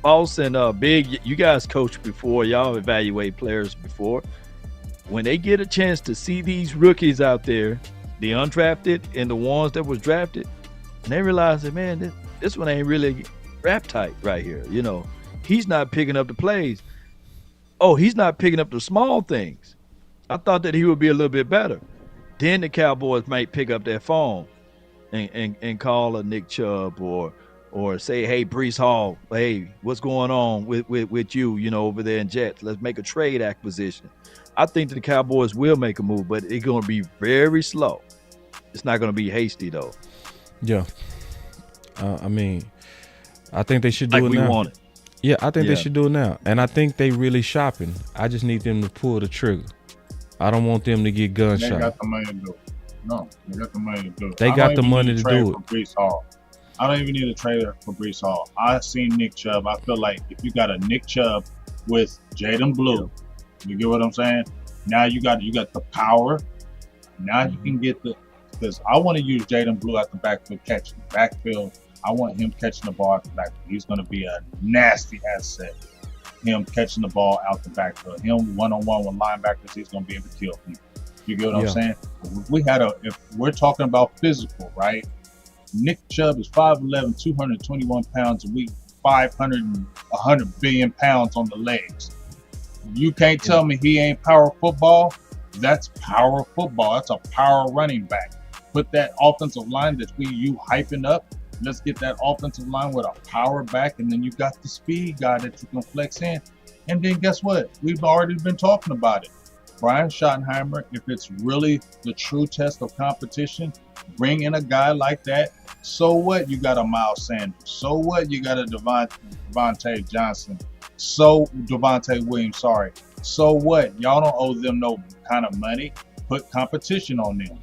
Boss and Big, you guys coached before. Y'all evaluate players before. When they get a chance to see these rookies out there, the undrafted and the ones that was drafted, and they realize that, man, this one ain't really rap tight right here. You know, he's not picking up the plays. Oh, he's not picking up the small things. I thought that he would be a little bit better. Then the Cowboys might pick up their phone and call a Nick Chubb or say, hey, Breece Hall, hey, what's going on with you, you know, over there in Jets? Let's make a trade acquisition. I think that the Cowboys will make a move, but it's going to be very slow. It's not going to be hasty, though. Yeah. I mean, I think they should do Like it we now. want it. Yeah, I think they Yeah. should do it now. And I think they really shopping. I just need them to pull the trigger. I don't want them to get They gunshot. got the money to do it. No, they got the money to do it. They I got don't the even money need to trade do for Breece Hall. I don't even need a trader for Breece Hall. I've seen Nick Chubb. I feel like if you got a Nick Chubb with Jaden Blue, you get what I'm saying? Now you got the power. Now you can get because I want to use Jaden Blue at the backfield. I want him catching the ball at the backfield. He's going to be a nasty asset. Him catching the ball out the backfield. Him one-on-one with linebackers, he's going to be able to kill people. You get what I'm saying? If we're talking about physical, right? Nick Chubb is 5'11", 221 pounds a week, 100 billion pounds on the legs. You can't tell me he ain't power football. That's power football. That's a power running back. Put that offensive line that you hyping up. Let's get that offensive line with a power back, and then you got the speed guy that you can flex in. And then guess what? We've already been talking about it. Brian Schottenheimer, if it's really the true test of competition, bring in a guy like that. So what? You got a Miles Sanders. So what? You got a Devontae Johnson. Devontae Williams, sorry. So what? Y'all don't owe them no kind of money. Put competition on them.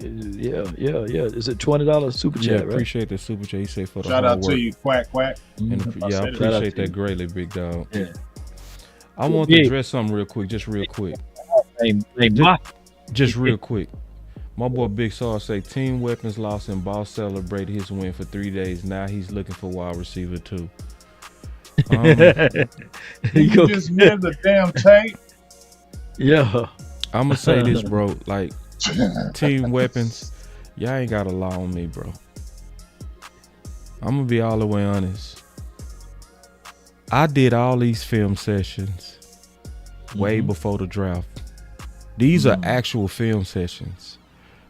Yeah. It's a $20 super Yeah, chat, right? appreciate the super chat. He said for the Shout hard out to work. you, Quack Quack. And I yeah, I said it. Shout out appreciate to that you. greatly, big dog. Yeah. I want to address something real quick, just real quick. Just real quick. My boy Big Saw say Team Weapons lost and Boss celebrated his win for 3 days. Now he's looking for wide receiver too. You just hear the damn tape. Yeah. I'm gonna say this, bro. Like Team Weapons, y'all ain't got to lie on me, bro. I'm gonna be all the way honest. I did all these film sessions way before the draft. These are actual film sessions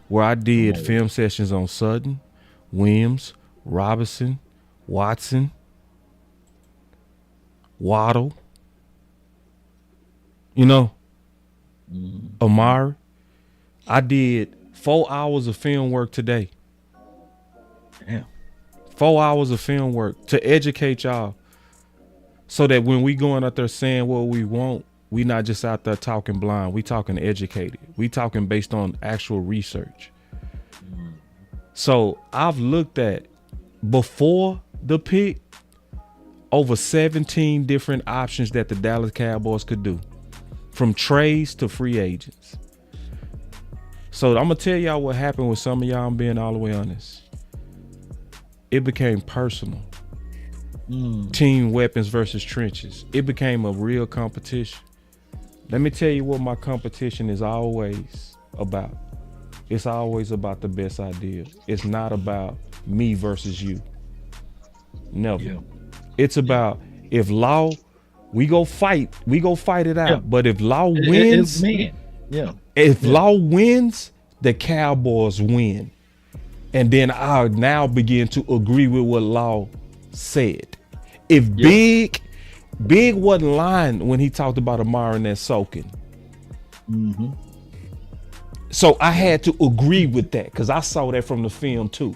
where I did film sessions on Sutton, Williams, Robinson, Watson, Waddle, Amari. I did 4 hours of film work today. Damn. 4 hours of film work to educate y'all so that when we going out there saying what we want, we not just out there talking blind. We talking educated. We talking based on actual research. So I've looked at, before the pick, over 17 different options that the Dallas Cowboys could do, from trades to free agents. So I'm gonna tell y'all what happened with some of y'all. I'm being all the way honest. It became personal. Team Weapons versus trenches. It became a real competition. Let me tell you what my competition is always about. It's always about the best idea. It's not about me versus you. Never. Yeah. It's about, if Law, we go fight it out. Yeah. But if Law It's wins, me. Yeah. if Law wins, the Cowboys win. And then I'll now begin to agree with what Law said. If Big wasn't lying when he talked about Amari and that soaking. So I had to agree with that because I saw that from the film too.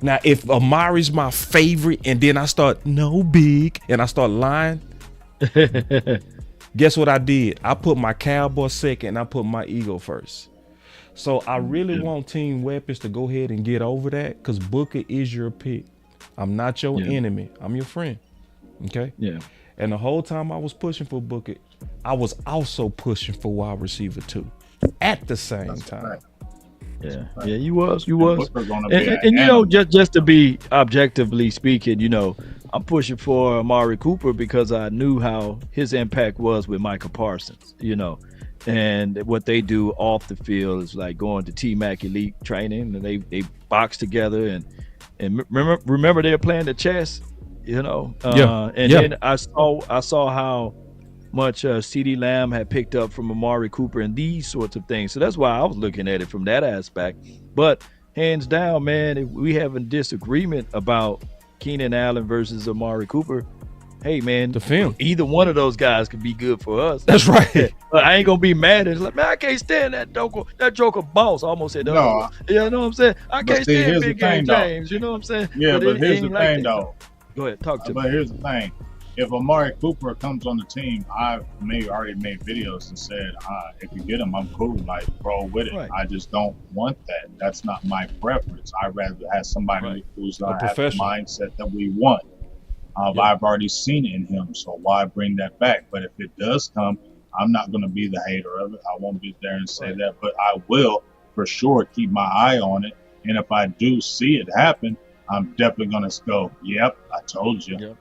Now, if Amari's my favorite and then I start, no, Big, and I start lying, guess what I did? I put my Cowboy second and I put my ego first. So I really want Team Weapons to go ahead and get over that, because Booker is your pick. I'm not your enemy. I'm your friend. Okay? Yeah. And the whole time I was pushing for Booker, I was also pushing for wide receiver too at the same time. Yeah, you was. Gonna be And just to be objectively speaking, I'm pushing for Amari Cooper because I knew how his impact was with Micah Parsons, and what they do off the field is like going to T-Mac Elite training, and they box together and remember they're playing the chess, Then I saw how much CeeDee Lamb had picked up from Amari Cooper and these sorts of things. So that's why I was looking at it from that aspect. But hands down, man, if we have a disagreement about Keenan Allen versus Amari Cooper, hey, man, The film. either one of those guys could be good for us. That's right. But I ain't gonna be mad. It's like, man, I can't stand that joker boss. I almost said that. No. You know what I'm saying? I But can't see, stand here's the Big Game thing, though. James. You know what I'm saying? Yeah, but it here's the ain't like thing, that. though. Go ahead, talk to me. But here's the thing. If Amari Cooper comes on the team, I've already made videos and said, if you get him, I'm cool. Like, roll with it. Right. I just don't want that. That's not my preference. I'd rather have somebody who's going to have the professional mindset that we want. I've already seen it in him, so why bring that back? But if it does come, I'm not going to be the hater of it. I won't be there and say that, but I will for sure keep my eye on it. And if I do see it happen, I'm definitely going to go, yep, I told you. Yep.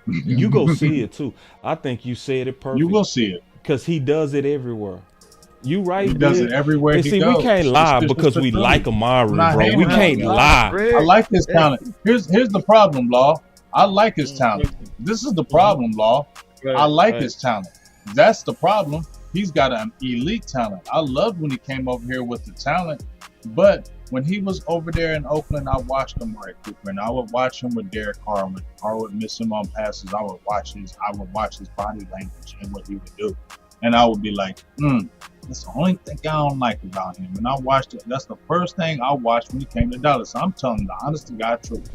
You go see it too. I think you said it perfect. You will see it. Because he does it everywhere. You right. He does Big. it everywhere And he see, goes. we can't lie because we like Amari, Not bro. hating We him. can't lie. I like his talent. Here's the problem, Law. I like his talent. This is the problem, Law. I like his talent. That's the problem. He's got an elite talent. I loved when he came over here with the talent, but when he was over there in Oakland, I watched Amari Cooper, and I would watch him with Derek Carr. When Carr would miss him on passes, I would watch his body language and what he would do, and I would be like, that's the only thing I don't like about him. And I watched it. That's the first thing I watched when he came to Dallas. I'm telling the honest to God truth,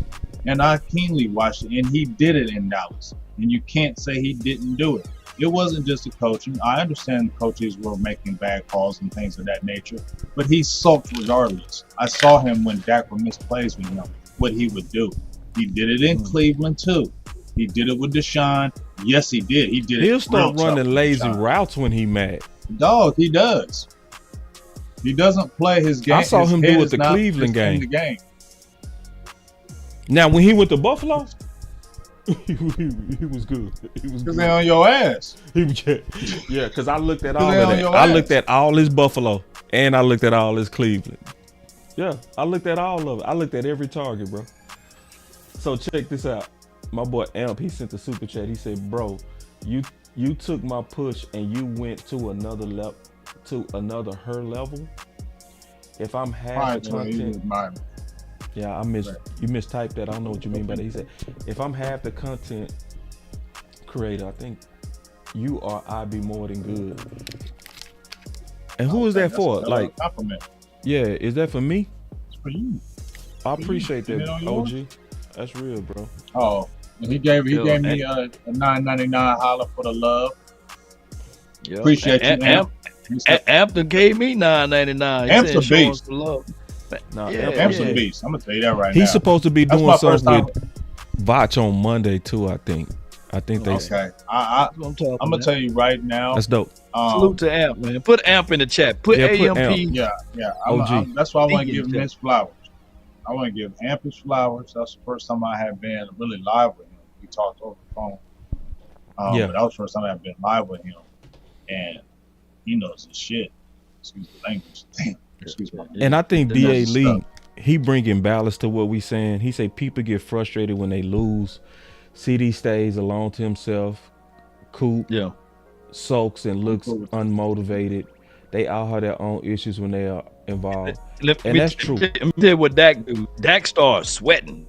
and I keenly watched it, and he did it in Dallas, and you can't say he didn't do it. it wasn't just the coaching. I understand coaches were making bad calls and things of that nature, but he sulked regardless. I saw him when Dak would miss plays with him, what he would do. He did it in Cleveland too. He did it with Deshaun. Yes, he did. He did it. He'll start real tough running with lazy Deshaun. routes when he mad. Dog, he does. He doesn't play his game. I saw His him head do it is the not Cleveland in game. the game. Now, when he went to Buffalo, he was good. He was Because good. they on your ass. Yeah, because I looked at all they of on that. your I ass. looked at all his Buffalo, and I looked at all his Cleveland. Yeah, I looked at all of it. I looked at every target, bro. So check this out. My boy Amp, he sent the super chat. He said, "Bro, you took my push and you went to another level, her level. If I'm half the content." Yeah, you mistyped that. I don't know what you mean by that. He said, if I'm half the content creator, I think I'd be more than good. And who is that for? Like, compliment. yeah, is that for me? It's for you. I appreciate Send that, it on yours? OG. That's real, bro. Oh, and he gave me a $9.99 holler for the love. Yep. Appreciate you, Amp. Ampton gave me $9.99. He Amp's said, a "Show us beast. the love." Nah, Yeah, Amp's yeah. a beast. I'm gonna tell you that right now. He's supposed to be That's doing my first something time. with Vach on Monday too. I think they. Okay, That's what I'm talking I'm gonna about. tell you right now. That's dope. Salute to Amp, man. Put Amp in the chat. Put Yeah, put AMP. Amp. Yeah. OG. That's why I want to Thinking give him his flowers. I want to give Amp his flowers. That's the first time I have been really live with him. We talked over the phone. Yeah. But that was the first time I've been live with him, and he knows his shit. Excuse the language. Damn. Excuse me. And I think He knows DA his Lee, stuff. he bringing balance to what we saying. He say people get frustrated when they lose. CD stays alone to himself. Coop Yeah. sulks and looks cool with unmotivated. They all have their own issues when they are involved. Let And me that's tell- true. Let me tell you what Dak do. Dak starts sweating.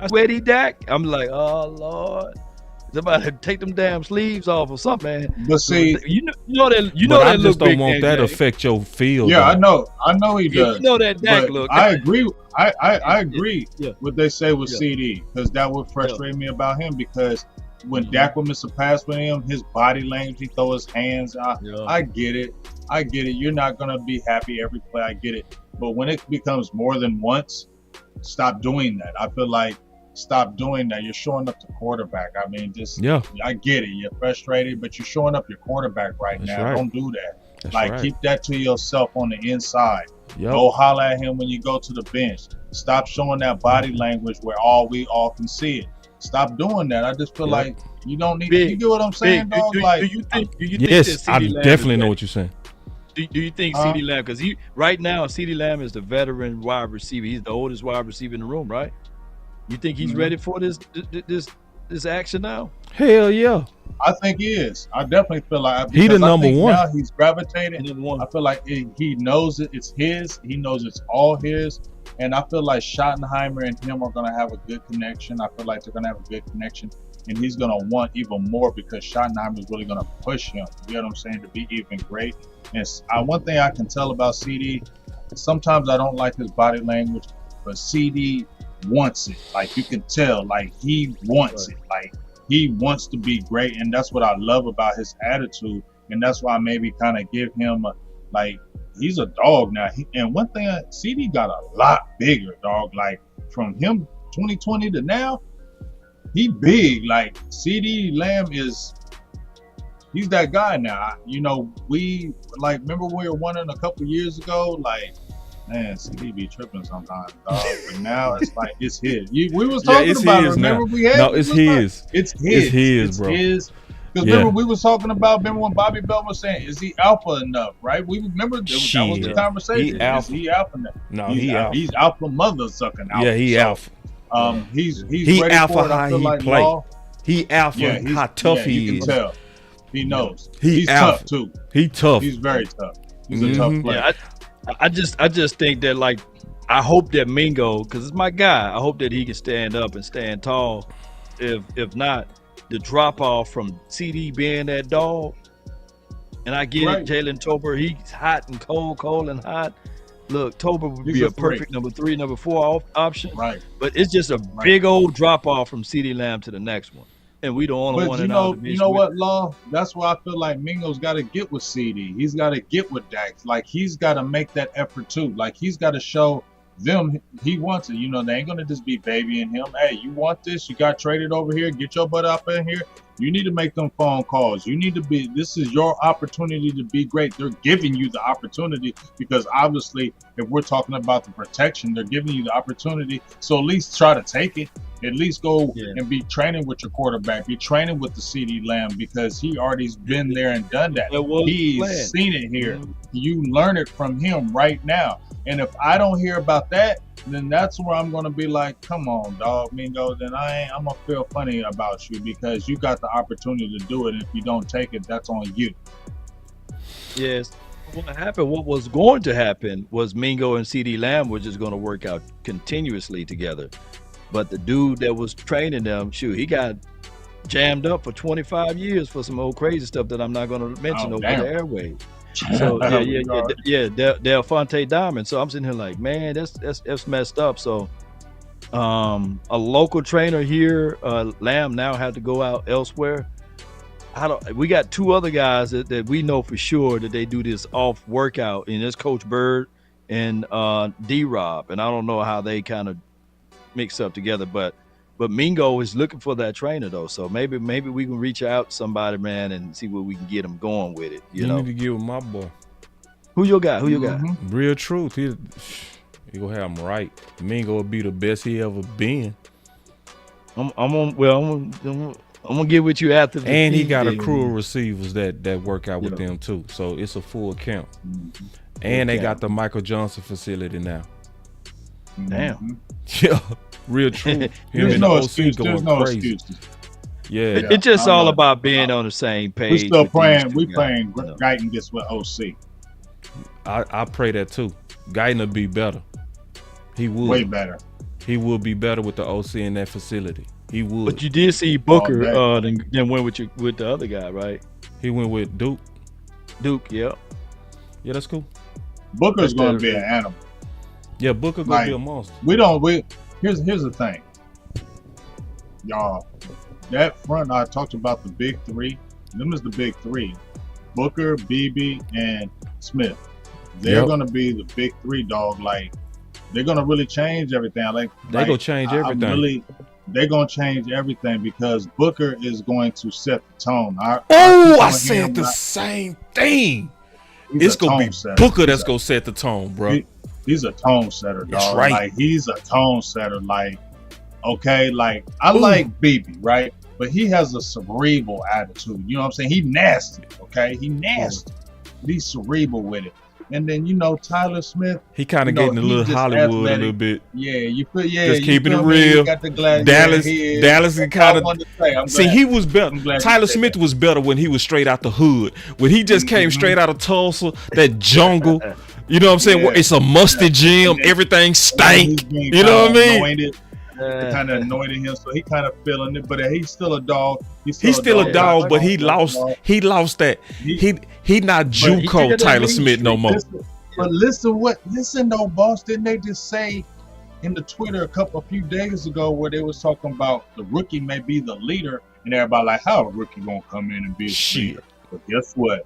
I sweaty Dak. I'm like, oh Lord, somebody take them damn sleeves off or something, man. But see, You know that. You But know I that just look don't big want game, that to Dak. affect your field. yeah, though. I know he You does. know that Dak But look. I agree. I agree Yeah. what they say with Yeah. CD, because that would frustrate me about him, because when Dak would miss a pass with him, his body language, he throw his hands out. Yeah. I get it. You're not gonna be happy every play. I get it. But when it becomes more than once, stop doing that. I feel like stop doing that. You're showing up to quarterback. I mean, just Yeah, I get it. You're frustrated, but you're showing up your quarterback right That's now. right. Don't do that. that's Like right. keep that to yourself on the inside. Yep. Go holler at him when you go to the bench. Stop showing that body language where we all can see it. Stop doing that. I just feel Yep. like you don't need. Big, You get what I'm saying, Big, dog? do Like you think that Yes, CD I Lamb definitely is know ready? what you're saying. Do you think CD Lamb, because he right now CD Lamb is the veteran wide receiver. He's the oldest wide receiver in the room, right? You think he's ready for this action now? Hell yeah. I think he is. I definitely feel like He the because I number think one. Now he's gravitating. Number one. I feel like he knows it. It's his. He knows it's all his. And I feel like Schottenheimer and him are gonna have a good connection. I feel like they're gonna have a good connection, and he's gonna want even more because Schottenheimer is really gonna push him. You know what I'm saying? To be even great. And one thing I can tell about CD, sometimes I don't like his body language, but CD wants it. Like you can tell, like he wants it. Like he wants to be great, and that's what I love about his attitude. And that's why I maybe kind of give him he's a dog now. And one thing, CD got a lot bigger, dog. Like from him 2020 to now, he big. Like CD Lamb he's that guy now. You know, we remember we were wondering a couple years ago, like, man, CD be tripping sometimes, dog. But now it's like it's his. We was talking it's about it. his Remember now. we had No, it's his. It's his. It's his, It's bro. his. Because Yeah. remember we was talking about, remember when Bobby Bell was saying, is he alpha enough, right? We remember that was the Shit. conversation. He alpha. Is he alpha enough? No, he's alpha mother sucking alpha. Yeah, he So, alpha. He's He ready alpha for it. I how feel he like play. Law, He alpha yeah, how tough yeah, he you is. can tell. He knows. He He's alpha. tough too. He tough. He's very tough. He's a Mhm. tough player. Yeah, I just think that, like, I hope that Mingo, because it's my guy, I hope that he can stand up and stand tall. If not, the drop off from CD being that dog, and I get Right. it, Jalen Tober, he's hot and cold and hot. Look, Tober would He's be a a perfect number 3, number 4 option, Right. but it's just a big old drop off from CD Lamb to the next one. And we the only But one you in our know, division. what, Law? That's why I feel like Mingo's got to get with CD. He's got to get with Dax. Like he's got to make that effort too. Like he's got to show them he wants it. You know, they ain't gonna just be babying him. Hey, you want this? You got traded over here. Get your butt up in here. You need to make them phone calls. You need to be. This is your opportunity to be great. They're giving you the opportunity because obviously, if we're talking about the protection, they're giving you the opportunity. So at least try to take it. At least go and be training with your quarterback. Be training with the CD Lamb because he already's been there and done that. He's seen it here. Mm-hmm. You learn it from him right now. And if I don't hear about that, then that's where I'm gonna be like, come on, dog, Mingo. Then I'm gonna feel funny about you because you got the opportunity to do it. And if you don't take it, that's on you. Yes. What was going to happen was Mingo and CD Lamb were just going to work out continuously together. But the dude that was training them, he got jammed up for 25 years for some old crazy stuff that I'm not going to mention over the airways. So Del Fonte Diamond. So I'm sitting here like, man, that's messed up. So a local trainer here, Lamb, now had to go out elsewhere. We got two other guys that we know for sure that they do this off workout, and it's Coach Bird and D-Rob, and I don't know how they kind of mix up together, but Mingo is looking for that trainer though, so maybe we can reach out to somebody, man, and see where we can get him going with it. You know, need to get with my boy. Who you got? Real truth. He gonna have him right. Mingo will be the best he ever been. I'm gonna get with you after. And he got a crew of receivers that work out with them too, so it's a full count. And they got the Michael Johnson facility now. Damn. Yeah, real true. There's no excuse. There's no excuses. Yeah. It's just all about being on the same page. We still praying. We praying Guyton gets with OC. I pray that too. Guyton will be better. He would. Way better. He will be better with the OC in that facility. He would. But you did see Booker then went with the other guy, right? He went with Duke. Yeah. Yeah, that's cool. Booker's going to be an animal. Yeah, Booker gonna be a monster. Here's the thing, y'all. That front I talked about, the big three. Them is the big three: Booker, BB, and Smith. They're gonna be the big three, dog. Like they're gonna really change everything. They're gonna change everything. They're gonna change everything because Booker is going to set the tone. I said the same thing. It's gonna be Booker that's gonna set the tone, bro. He's a tone setter, dog. That's right. Like he's a tone setter. Like, okay, like I like BB, right? But he has a cerebral attitude. You know what I'm saying? He nasty, okay? He nasty. He's cerebral with it. And then Tyler Smith. He kind of getting a little Hollywood athletic. A little bit. Yeah, you feel. Yeah, just keeping it real. Dallas is kind of. See, he was better. Tyler Smith was better when he was straight out the hood. When he just came straight out of Tulsa, that jungle. You know what I'm saying? Yeah. It's a musty gym. Everything stank. You know what I mean? Kind of annoyed him, so he kind of feeling it. But he's still a dog. He's still a dog, but he lost that. He not JUCO Tyler Smith no more. Listen though, boss. Didn't they just say in the Twitter a few days ago where they was talking about the rookie may be the leader, and everybody like, how a rookie gonna come in and be a leader? But guess what?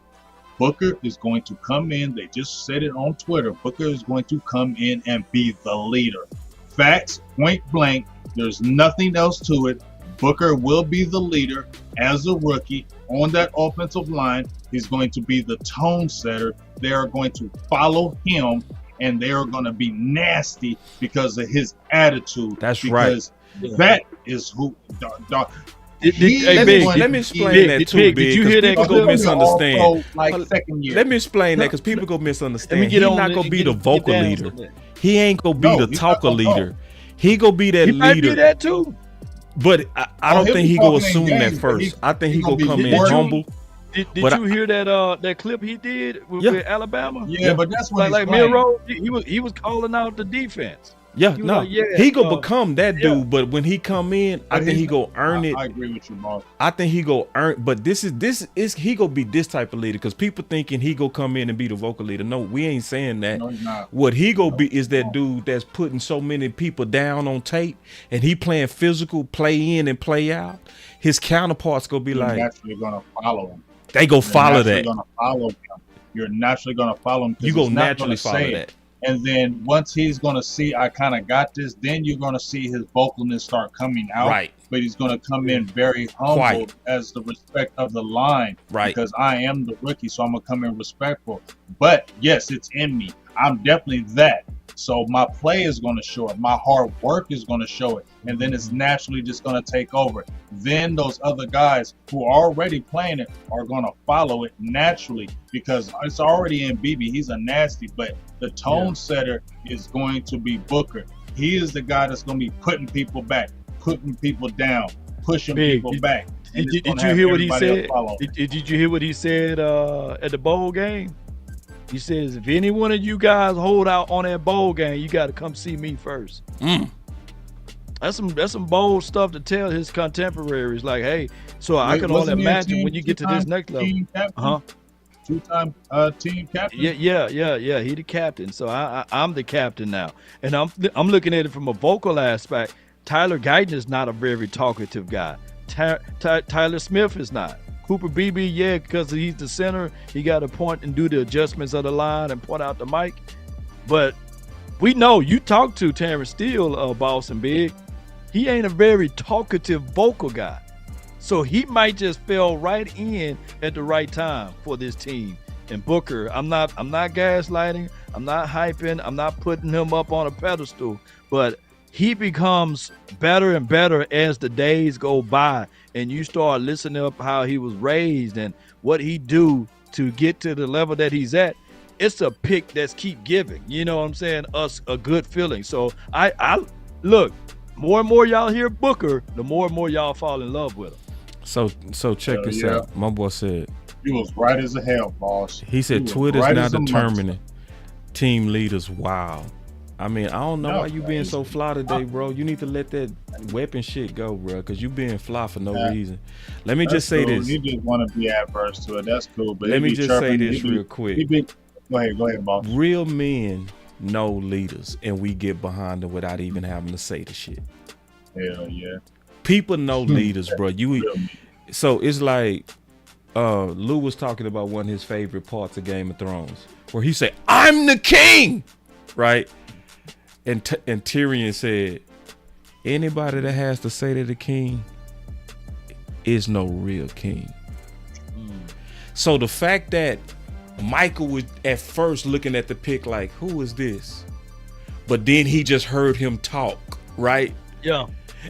Booker is going to come in. They just said it on Twitter. Booker is going to come in and be the leader. Facts, point blank. There's nothing else to it. Booker will be the leader as a rookie on that offensive line. He's going to be the tone setter. They are going to follow him, and they are going to be nasty because of his attitude. That's right. That is who. Let me explain that too, Big. Did you hear that? People go misunderstand. Second year. Let me explain that because people go misunderstand. He's not gonna be the vocal leader. He ain't gonna be the talker leader. He gonna be that leader. Might be that too. But I don't think he gonna assume that first. I think he gonna come in humble. Did you hear that clip he did with Alabama? Yeah, but that's what like Miro. He was calling out the defense. Yeah, You no, like, yeah, he gonna become that yeah. dude. But when he come in, I think he gonna earn it. I agree with you, boss. I think he go earn. But this is he gonna be this type of leader because people thinking he go come in and be the vocal leader. No, we ain't saying that. No, he's not. What he go be is that dude that's putting so many people down on tape, and he playing physical, play in and play out. His counterparts gonna be You're like, naturally gonna follow him. they go follow You're that. Gonna follow him. You're naturally gonna follow him. You go naturally follow say that. It. And then once he's gonna see I kind of got this, then you're gonna see his vocalness start coming out. Right. But he's gonna come in very humble Quiet. as the respect of the line. Right. Because I am the rookie, so I'm gonna come in respectful. But yes, it's in me. I'm definitely that. So my play is going to show it. My hard work is going to show it. And then it's naturally just going to take over. Then those other guys who are already playing it are going to follow it naturally because it's already in BB. He's a nasty, but the tone setter is going to be Booker. He is the guy that's going to be putting people back, putting people down, pushing people back. Did you hear what he said? Did you hear what he said at the bowl game? He says, if any one of you guys hold out on that bowl game, you got to come see me first. That's some bold stuff to tell his contemporaries. Like, hey, so I can only imagine when you get to this next level. Two-time team captain. Yeah. He the captain. So I'm the captain now, and I'm looking at it from a vocal aspect. Tyler Guyton is not a very talkative guy. Tyler Smith is not. Cooper Beebe, yeah, because he's the center. He got to point and do the adjustments of the line and point out the mic. But we know you talk to Terrence Steele, Boss and Big. He ain't a very talkative vocal guy. So he might just fell right in at the right time for this team. And Booker, I'm not gaslighting. I'm not hyping. I'm not putting him up on a pedestal. But he becomes better and better as the days go by. And you start listening up how he was raised and what he do to get to the level that he's at. It's a pick that's keep giving, you know what I'm saying, us a good feeling. So I look, more and more y'all hear Booker, the more and more y'all fall in love with him. So check this out. My boy said he was right as a hell, boss. He said Twitter's right now determining team leaders. Wow. I mean, I don't know why you being so fly today, bro. You need to let that weapon shit go, bro, because you being fly for no reason. Let me just say this. You just want to be adverse to it. That's cool. But let me just say this real quick. Go ahead, boss. Real men know leaders, and we get behind them without even having to say the shit. Hell yeah. People know leaders, bro. So it's like Lou was talking about one of his favorite parts of Game of Thrones, where he said, "I'm the king," right? And Tyrion said, anybody that has to say to the king is no real king. So the fact that Michael was at first looking at the pick like, who is this? But then he just heard him talk, right? Yeah.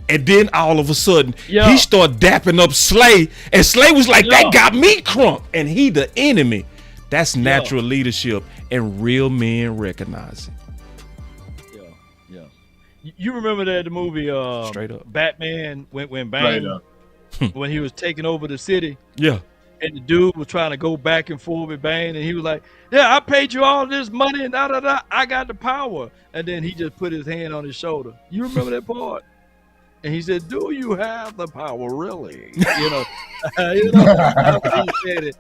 And then all of a sudden, he started dapping up Slay. And Slay was like, that got me crunk. And he the enemy. That's natural leadership and real men recognize it. You remember that the movie Straight Up Batman when Bane when he was taking over the city? Yeah. And the dude was trying to go back and forth with Bane, and he was like, yeah, I paid you all this money and I got the power. And then he just put his hand on his shoulder. You remember that part? And he said, do you have the power, really? You know, he said it.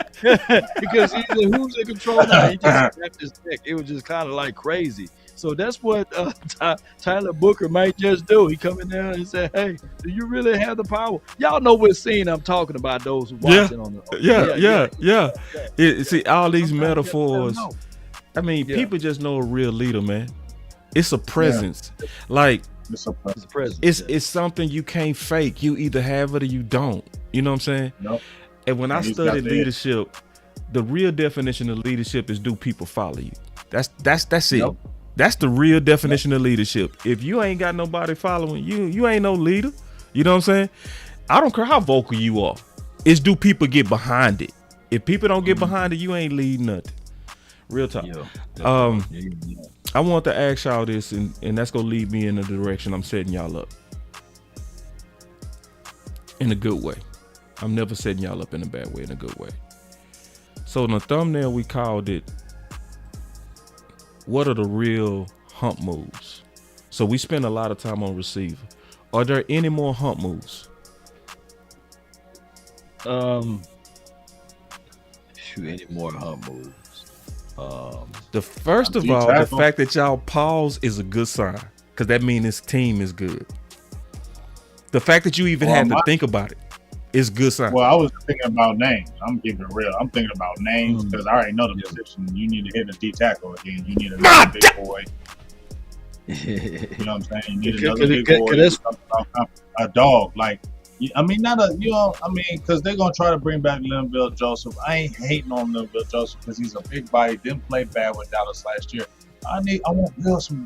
Because he said, who's in control now? He just snapped his neck. It was just kind of like crazy. So that's what Tyler Booker might just do. He coming down and say, hey, do you really have the power? Y'all know what scene I'm talking about, those who watching on the See, all these metaphors. I mean, people just know a real leader, man. It's a presence. Like, it's a presence. It's something you can't fake. You either have it or you don't. You know what I'm saying? Nope. And when I studied leadership, the real definition of leadership is, do people follow you? That's it. Nope. That's the real definition of leadership. If you ain't got nobody following you, you ain't no leader. You know what I'm saying? I don't care how vocal you are. It's, do people get behind it? If people don't get behind it, you ain't leading nothing. Real talk. I want to ask y'all this, and that's gonna lead me in the direction I'm setting y'all up. In a good way. I'm never setting y'all up in a bad way, in a good way. So in the thumbnail, we called it, what are the real hump moves? So we spend a lot of time on receiver. Are there any more hump moves? Any more hump moves? The first of all, the fact that y'all pause is a good sign because that means this team is good. The fact that you even had to think about it is a good sign. Well, I was thinking about names. I'm keeping it real. I'm thinking about names because I already know the position. You need to hit a D tackle again. You need another big boy. You know what I'm saying? You need another big boy. A dog. Like, I mean, not a, you know, I mean, because they're going to try to bring back Linville Joseph. I ain't hating on Linville Joseph because he's a big body. Didn't play bad with Dallas last year. I want to build some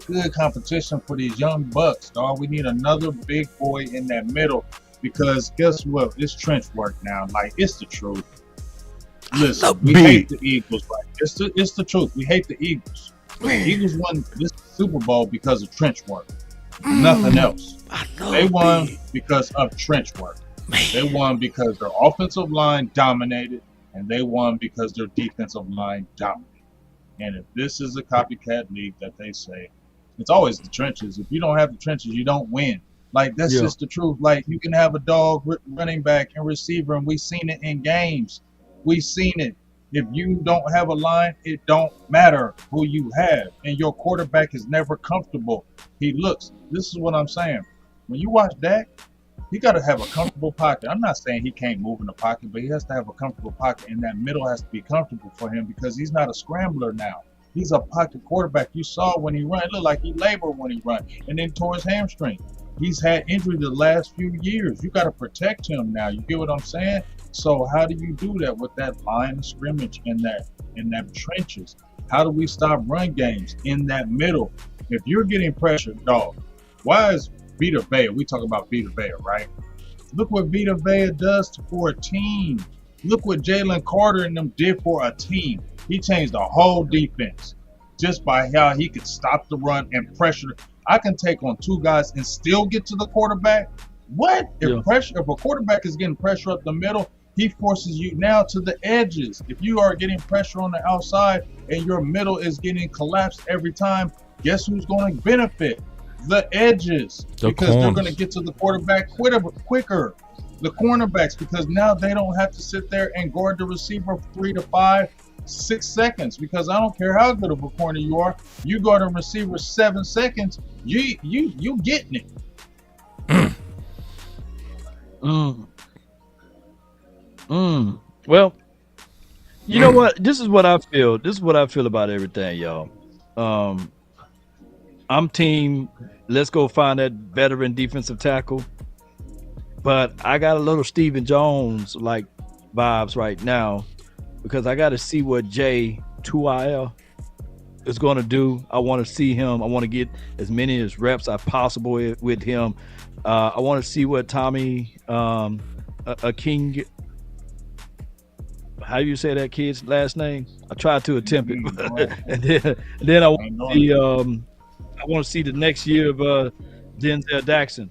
good competition for these young bucks, dog. We need another big boy in that middle because guess what? It's trench work now. Like, it's the truth. Listen, we hate the Eagles. Right? It's the truth. We hate the Eagles. The Eagles won this Super Bowl because of trench work. Nothing else. They won because of trench work. They won because their offensive line dominated, and they won because their defensive line dominated. And if this is a copycat league that they say, it's always the trenches. If you don't have the trenches, you don't win. Like, that's just the truth. Like, you can have a dog running back and receiver, and we've seen it in games. We've seen it. If you don't have a line, it don't matter who you have. And your quarterback is never comfortable. This is what I'm saying. When you watch Dak, he got to have a comfortable pocket. I'm not saying he can't move in the pocket, but he has to have a comfortable pocket, and that middle has to be comfortable for him because he's not a scrambler now. He's a pocket quarterback. You saw when he ran, it looked like he labored when he ran, and then tore his hamstring. He's had injury the last few years. You got to protect him now. You get what I'm saying? So how do you do that with that line of scrimmage in that trenches? How do we stop run games in that middle? If you're getting pressured, dog, why is Vita Vea? We talk about Vita Vea, right? Look what Vita Vea does for a team. Look what Jalen Carter and them did for a team. He changed the whole defense just by how he could stop the run and pressure. I can take on two guys and still get to the quarterback. What? If a quarterback is getting pressure up the middle, he forces you now to the edges. If you are getting pressure on the outside and your middle is getting collapsed every time, guess who's going to benefit? The edges, because they're going to get to the quarterback quicker. The cornerbacks, because now they don't have to sit there and guard the receiver 3 to 5, 6 seconds. Because I don't care how good of a corner you are, you guard a receiver 7 seconds, you getting it. Well, you know what? This is what I feel. This is what I feel about everything, y'all. I'm team, let's go find that veteran defensive tackle. But I got a little Stephen Jones like vibes right now because I got to see what Jay Tuia is going to do. I want to see him. I want to get as many as reps as possible with him. I want to see what Tommy a King. How do you say that kid's last name? I tried to attempt it, and then I want to see the next year of Denzel Jackson.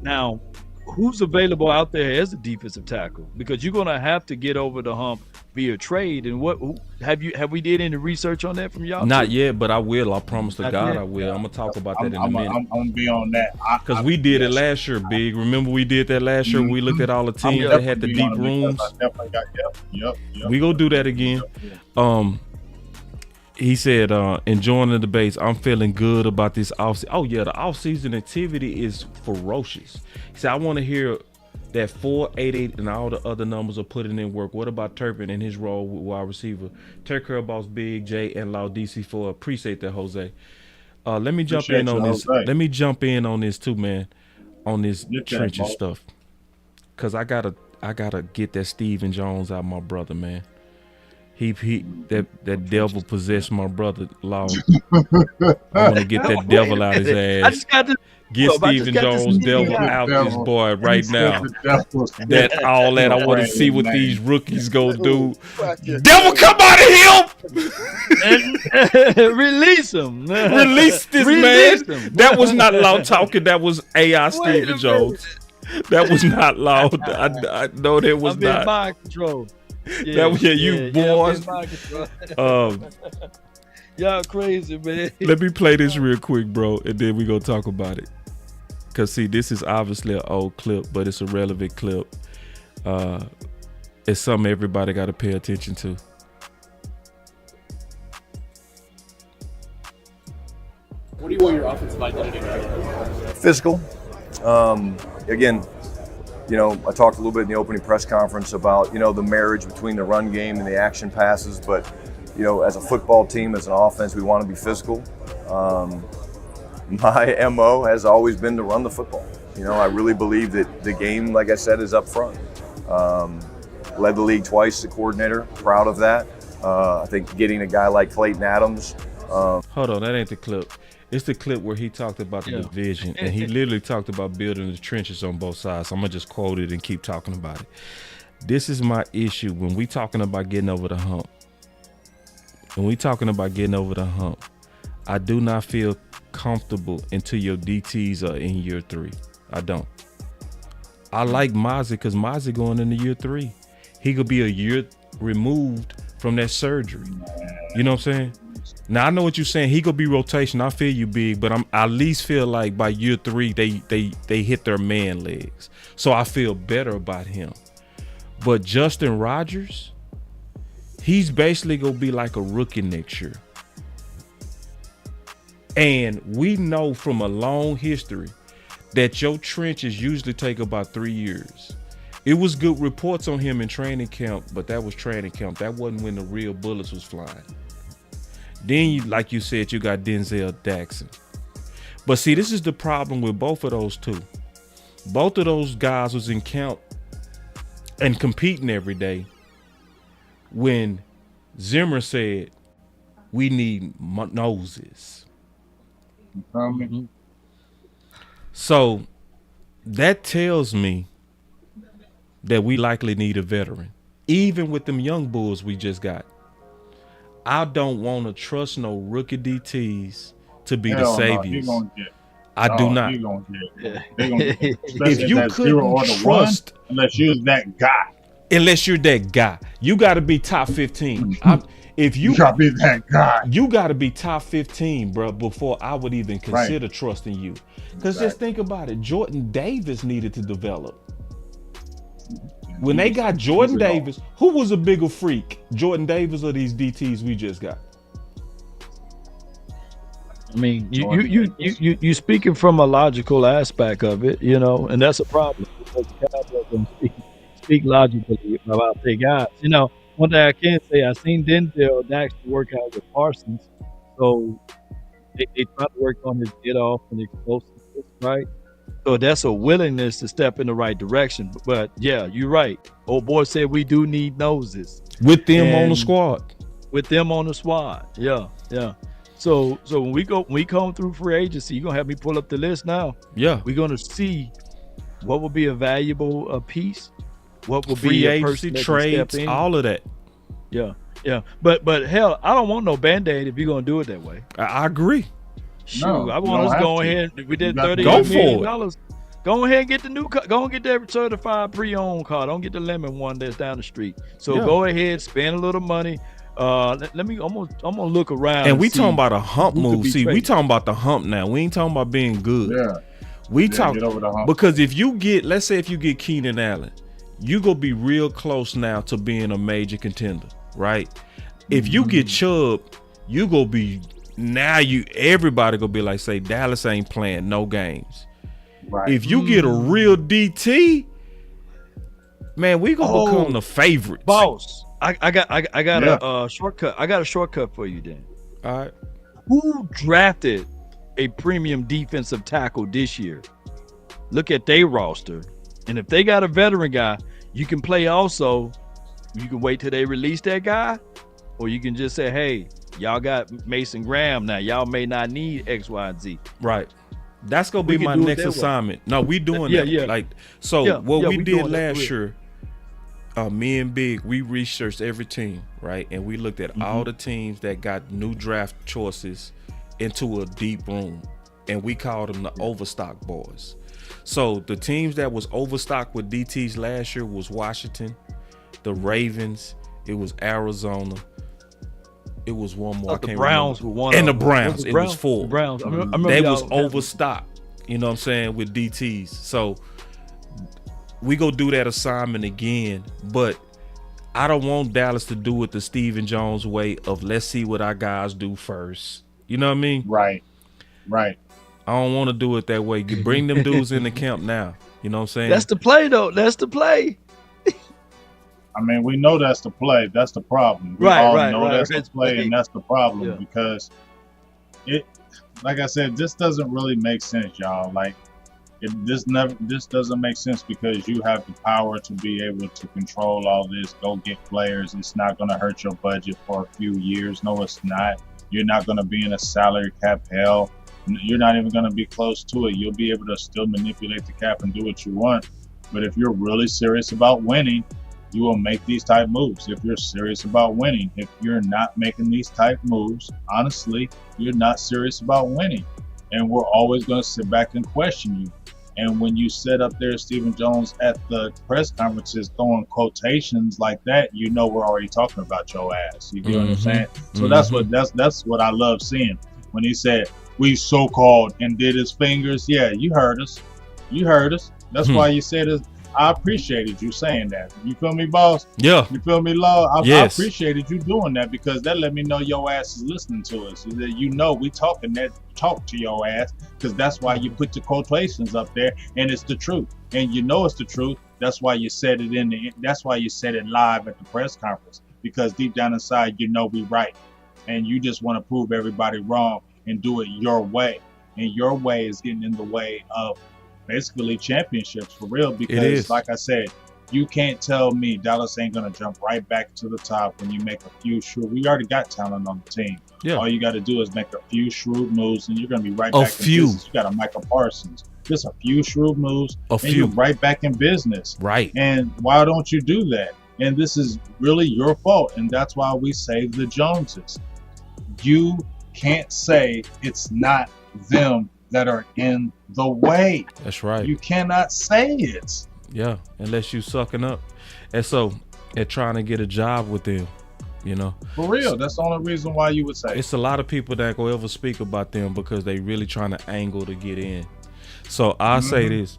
Now, who's available out there as a defensive tackle? Because you're going to have to get over the hump via trade. And what have we did any research on that from y'all? Not yet, but I will. I promise to God I will. I'm gonna talk about that in a minute. I'm gonna be on that because we did it last year, Big. Remember we did that last year. We looked at all the teams that had the deep rooms. We go do that again. He said, enjoying the debates. I'm feeling good about this offseason. Oh, yeah, the offseason activity is ferocious. He said, I want to hear that 488 and all the other numbers are putting in work. What about Turpin and his role with wide receiver? Take care of Boss Big, J, and Law DC4. Appreciate that, Jose. Let me jump in on this. Let me jump in on this too, man, on this trenches stuff. Because I gotta get that Stephen Jones out of my brother, man. That devil possessed my brother Law. I want to get that devil out his ass. I just got to get Stephen Jones devil out this boy right now. That all that I want to see what these rookies go do. Devil, come out of him! Release him. Release this man. That was not Law talking. That was AI Stephen Jones. That was not Law. I know that was not. Mind control. Boys. Y'all crazy, man. Let me play this real quick, bro, and then we gonna talk about it. Cause see, this is obviously an old clip, but it's a relevant clip. It's something everybody got to pay attention to. What do you want your offensive identity to be? Physical. Again, I talked a little bit in the opening press conference about, the marriage between the run game and the action passes. But, as a football team, as an offense, we want to be physical. My MO has always been to run the football. I really believe that the game, like I said, is up front. Led the league twice as a coordinator. Proud of that. I think getting a guy like Clayton Adams. Hold on, that ain't the clip. It's the clip where he talked about the division, and he literally talked about building the trenches on both sides. So I'm going to just quote it and keep talking about it. This is my issue when we talking about getting over the hump. When we talking about getting over the hump, I do not feel comfortable until your DTs are in year 3. I don't. I like Mozzie because Mozzie going into year 3. He could be a year removed from that surgery. You know what I'm saying? Now I know what you're saying. He could be rotation. I feel you, Big, but I at least feel like by year 3 they hit their man legs. So I feel better about him. But Justin Rogers, he's basically gonna be like a rookie next year. And we know from a long history that your trenches usually take about 3 years. It was good reports on him in training camp, but that was training camp. That wasn't when the real bullets was flying. Then, like you said, you got Denzel Jackson. But see, this is the problem with both of those two. Both of those guys was in camp and competing every day when Zimmer said, we need noses. So that tells me that we likely need a veteran, even with them young bulls we just got. I don't want to trust no rookie DTs to be the saviors. I do not. If you couldn't trust, unless you're that guy, you got to be top 15. If you gotta be that guy, you got to be top 15, bro, before I would even consider trusting you. Because just think about it, Jordan Davis needed to develop. When they got Jordan Davis, who was a bigger freak, Jordan Davis or these DTs we just got? I mean, you speaking from a logical aspect of it, and that's a problem because the Cowboys don't speak logically about their guys. One thing I can say, I seen Denzel actually work out with Parsons, so they try to work on his get off and explosiveness, right? So that's a willingness to step in the right direction. But yeah, you're right. Old boy said we do need noses with them on the squad. With them on the squad, yeah. So when we come through free agency, you're gonna have me pull up the list now. Yeah, we're gonna see what will be a valuable piece. What will free be a agency trades, all of that. Yeah. But hell, I don't want no Band-Aid if you're gonna do it that way. I agree. Shoot, I want us to go ahead. We did $30 million. Go ahead and get the new car. Go and get that certified pre-owned car. Don't get the lemon one that's down the street. So go ahead, spend a little money. Let me. I'm gonna look around. And we talking about a hump move. See, we talking about the hump now. We ain't talking about being good. Yeah. We talk because if you get, let's say, if you get Keenan Allen, you gonna be real close now to being a major contender, right? If you get Chubb, you gonna be. Now everybody gonna be like, say, Dallas ain't playing no games. Right. If you get a real DT, man, we gonna become the favorites. Boss, I got a shortcut. I got a shortcut for you, Dan. All right. Who drafted a premium defensive tackle this year? Look at their roster, and if they got a veteran guy, you can play also. You can wait till they release that guy, or you can just say, hey, y'all got Mason Graham now. Y'all may not need X, Y, and Z. Right. That's gonna be my next assignment. No, we doing that. Yeah. Like what we did last year. Me and Big, we researched every team, right? And we looked at all the teams that got new draft choices into a deep room, and we called them the overstock boys. So the teams that was overstocked with DTs last year was Washington, the Ravens, it was Arizona, It was one more. I The can't Browns remember. were one. And the of them. Browns. Was It was 4. The Browns. I remember They y'all was had- overstocked. You know what I'm saying, with DTs. So we go do that assignment again, but I don't want Dallas to do it the Stephen Jones way of let's see what our guys do first. You know what I mean? Right. I don't want to do it that way. You bring them dudes in the camp now. You know what I'm saying? That's the play, though. That's the play. I mean, we know that's the play. That's the problem. We all know that's the play, and that's the problem because it, like I said, this doesn't really make sense, y'all. Like, this doesn't make sense because you have the power to be able to control all this. Go get players. It's not going to hurt your budget for a few years. No, it's not. You're not going to be in a salary cap hell. You're not even going to be close to it. You'll be able to still manipulate the cap and do what you want. But if you're really serious about winning, you will make these type moves. If you're serious about winning, if you're not making these type moves, honestly, you're not serious about winning. And we're always going to sit back and question you. And when you sit up there, Stephen Jones, at the press conferences throwing quotations like that, you know we're already talking about your ass. You get what I'm saying? So that's what I love seeing. When he said, we so-called and did his fingers. Yeah, you heard us. That's why you said it. I appreciated you saying that. You feel me, boss? Yeah. You feel me, Law? I Yes. appreciated you doing that because that let me know your ass is listening to us. That you know we talk to your ass because that's why you put the quotations up there and it's the truth. And you know it's the truth. That's why you said it that's why you said it live at the press conference because deep down inside you know we right. And you just want to prove everybody wrong and do it your way. And your way is getting in the way of basically championships for real because like I said, you can't tell me Dallas ain't gonna jump right back to the top when you make a few shrewd. We already got talent on the team. Yeah. All you got to do is make a few shrewd moves, and you're gonna be right back in business. You got a Michael Parsons, just a few shrewd moves, you're right back in business. Right. And why don't you do that? And this is really your fault, and that's why we save the Joneses. You can't say it's not them that are in the way. That's right. You cannot say it. Yeah, unless you sucking up. And so, and trying to get a job with them, you know. For real, that's the only reason why you would say it's a lot of people that go ever speak about them because they really trying to angle to get in. So I'll say this,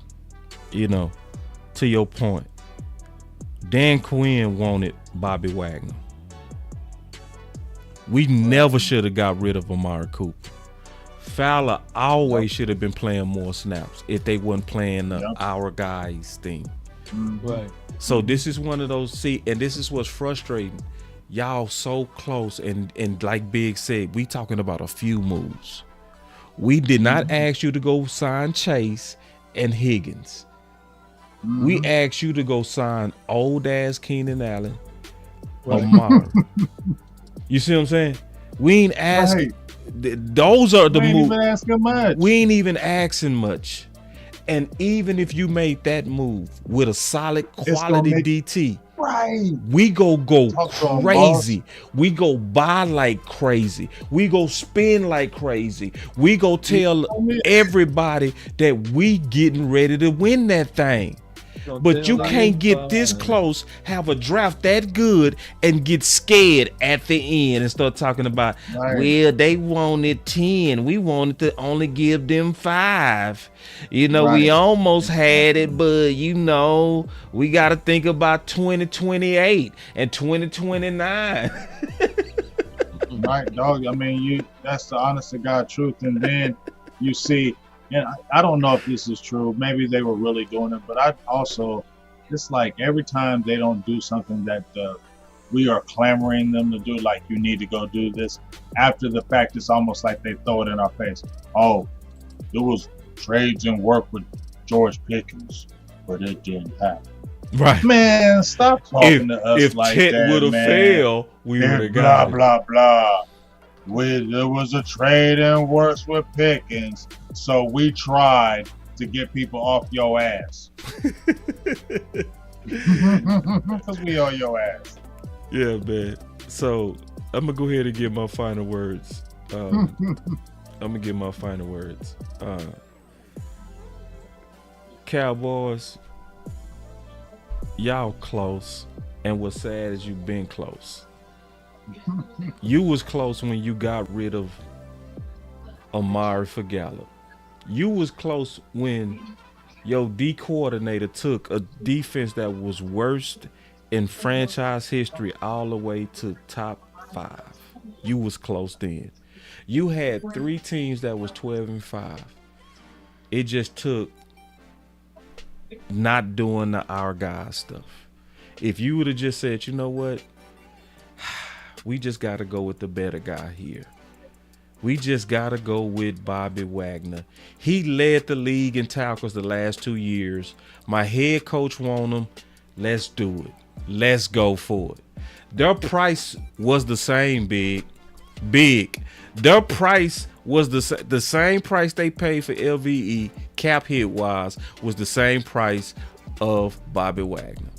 you know, to your point, Dan Quinn wanted Bobby Wagner. We never should have got rid of Amari Cooper. Fowler always should have been playing more snaps if they weren't playing our guys thing. Right. So this is one of those, and this is what's frustrating. Y'all so close, and like Big said, we talking about a few moves. We did not ask you to go sign Chase and Higgins. We asked you to go sign old ass Keenan Allen, Amari. You see what I'm saying? We ain't asking. Those are the moves. We ain't even asking much. We ain't even asking much. And even if you made that move with a solid quality DT, right, we go crazy. We go buy like crazy. We go spin like crazy. We go tell everybody that we getting ready to win that thing. But you can't get this close, have a draft that good, and get scared at the end and start talking about, well, they wanted 10. We wanted to only give them 5. You know, we almost had it, but, you know, we got to think about 2028 and 2029. Right, dog. I mean, that's the honest to God truth. And then you see, and I don't know if this is true. Maybe they were really doing it, but I also, it's like every time they don't do something that we are clamoring them to do, like you need to go do this. After the fact, it's almost like they throw it in our face. Oh, there was trades and work with George Pickens, but it didn't happen. Right, man. Stop talking to us like that. If Chet would have failed, we would have got blah blah. There was a trade and works with Pickens, so we tried to get people off your ass. Because we on your ass. Yeah, man. So I'm gonna go ahead and give my final words. Cowboys, y'all close, and what's sad is you've been close. You was close when you got rid of Amari for Gallup. You was close when your D coordinator took a defense that was worst in franchise history all the way to top 5. You was close then. You had 3 teams that was 12-5. It just took not doing the our guys stuff. If you would have just said, you know what, we just got to go with the better guy here. We just got to go with Bobby Wagner. He led the league in tackles the last 2 years. My head coach want him. Let's do it. Let's go for it. Their price was the same, Big. Their price was the same price they paid for LVE, cap hit wise, was the same price of Bobby Wagner.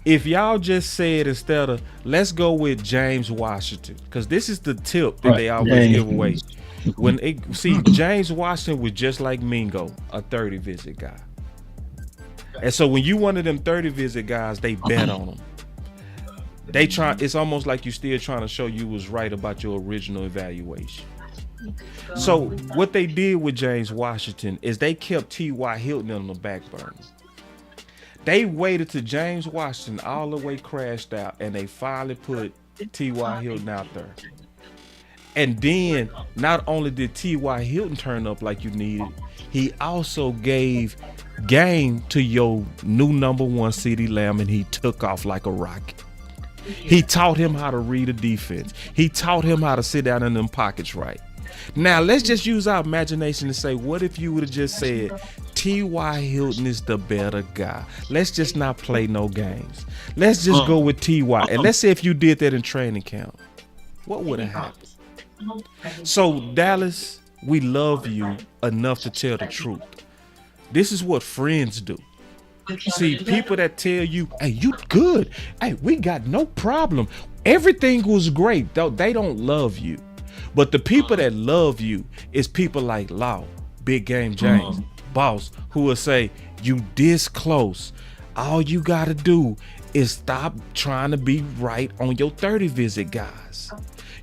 If y'all just said instead of let's go with James Washington, because this is the tip that they always give away. When James Washington was just like Mingo, a 30 visit guy. And so when you one of them 30 visit guys, they bet on him. It's almost like you still trying to show you was right about your original evaluation. So what they did with James Washington is they kept T.Y. Hilton on the back burner. They waited till James Washington all the way crashed out, and they finally put T.Y. Hilton out there. And then not only did T.Y. Hilton turn up like you needed, he also gave game to your new number 1 CeeDee Lamb, and he took off like a rocket. He taught him how to read a defense. He taught him how to sit down in them pockets right. Now, let's just use our imagination to say, what if you would have just said, T.Y. Hilton is the better guy. Let's just not play no games. Let's just go with T.Y. And let's say if you did that in training camp, what would have happened? So, Dallas, we love you enough to tell the truth. This is what friends do. See, people that tell you, hey, you good. Hey, we got no problem. Everything was great. Though they don't love you. But the people that love you is people like Law, Big Game James, Boss, who will say, you this close. All you got to do is stop trying to be right on your 30 visit guys.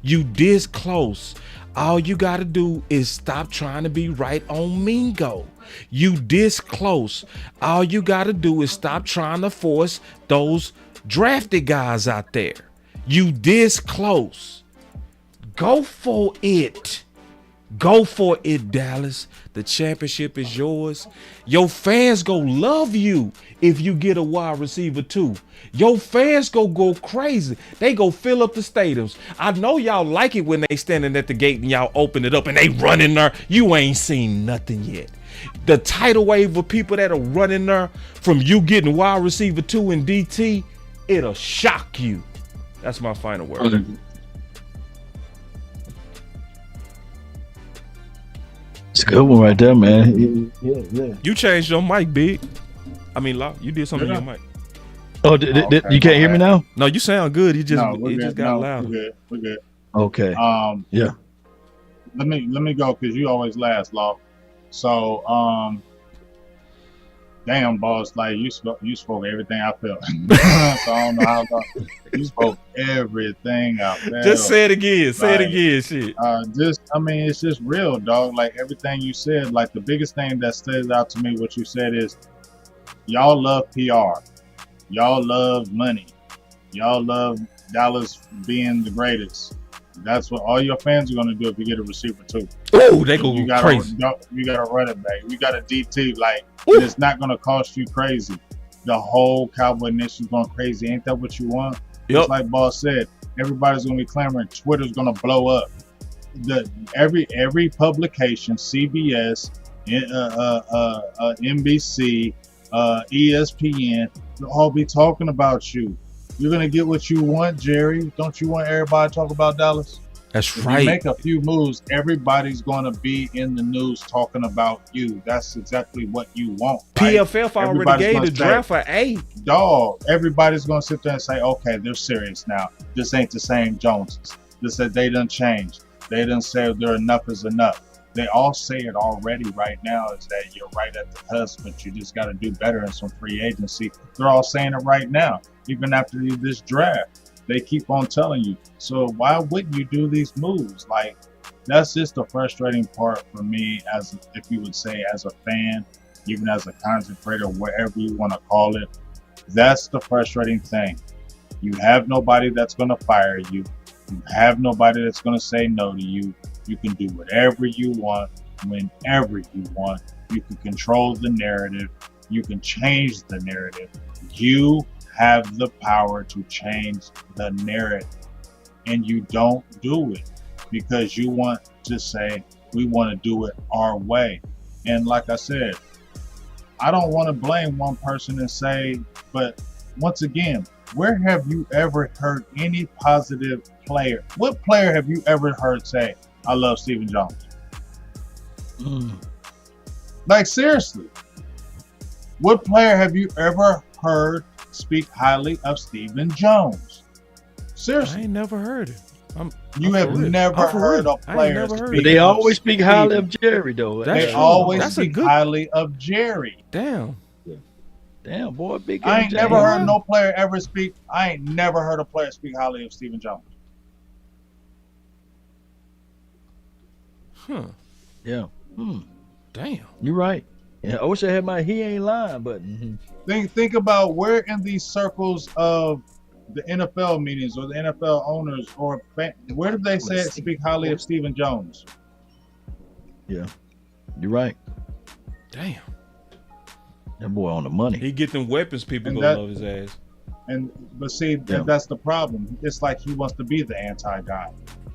You this close. All you got to do is stop trying to be right on Mingo. You this close. All you got to do is stop trying to force those drafted guys out there. You this close. Go for it. Go for it, Dallas. The championship is yours. Your fans go love you if you get a wide receiver too. Your fans go crazy. They go fill up the stadiums. I know y'all like it when they standing at the gate and y'all open it up and they run in there. You ain't seen nothing yet. The tidal wave of people that are running there from you getting wide receiver 2 in DT, it'll shock you. That's my final word. Okay. It's a good one right there, man. Yeah. You changed your mic, Big. I mean, Law, you did something to your mic. Oh, you can't hear me now? No, you sound good. It just got louder. We're good. Okay. Yeah. Let me go because you always last, Law. So, damn, boss, like you spoke everything I felt. So I don't know how long. You spoke everything I felt. Just say it again. Say it again, shit. It's just real, dog. Like everything you said, like the biggest thing that stands out to me, what you said is, y'all love PR. Y'all love money. Y'all love Dallas being the greatest. That's what all your fans are going to do if you get a receiver too. Oh, they go crazy. You got a running back. You got a DT. Like, it's not going to cost you crazy. The whole Cowboy Nation's going crazy. Ain't that what you want? Yep. Just like Boss said, everybody's going to be clamoring. Twitter's going to blow up. Every publication, CBS, NBC, ESPN, they'll all be talking about you. You're going to get what you want, Jerry. Don't you want everybody to talk about Dallas? That's if right. you make a few moves, everybody's going to be in the news talking about you. That's exactly what you want. Right? PFF already gave the draft for A. Dog, everybody's going to sit there and say, okay, they're serious now. This ain't the same Joneses. This said they done changed. They done said their enough is enough. They all say it already right now is that you're right at the cusp, but you just got to do better in some free agency. They're all saying it right now, even after this draft. They keep on telling you. So why wouldn't you do these moves? Like, that's just the frustrating part for me, as if you would say, as a fan, even as a content creator, whatever you want to call it. That's the frustrating thing. You have nobody that's going to fire you. You have nobody that's going to say no to you. You can do whatever you want, whenever you want. You can control the narrative. You can change the narrative. You have the power to change the narrative. And you don't do it because you want to say, we want to do it our way. And like I said, I don't want to blame one person and say, but once again, where have you ever heard any positive player? What player have you ever heard say, I love Stephen Jones? Like, seriously, what player have you ever heard speak highly of Stephen Jones? Seriously. I ain't never heard it. You have never heard a player speak. But they always speak highly of Jerry, though. They always speak highly of Jerry. Damn. Damn, boy, big. I ain't never heard no player ever speak. I ain't never heard a player speak highly of Stephen Jones. Huh. Yeah. Damn. You're right. Yeah, I wish I had my he ain't lying button. Think about where in these circles of the NFL meetings or the NFL owners or where did they say it speak highly of Stephen Jones? Yeah, you're right. Damn. That boy on the money. He get them weapons, people gonna love his ass. But see, that's the problem. It's like he wants to be the anti-guy.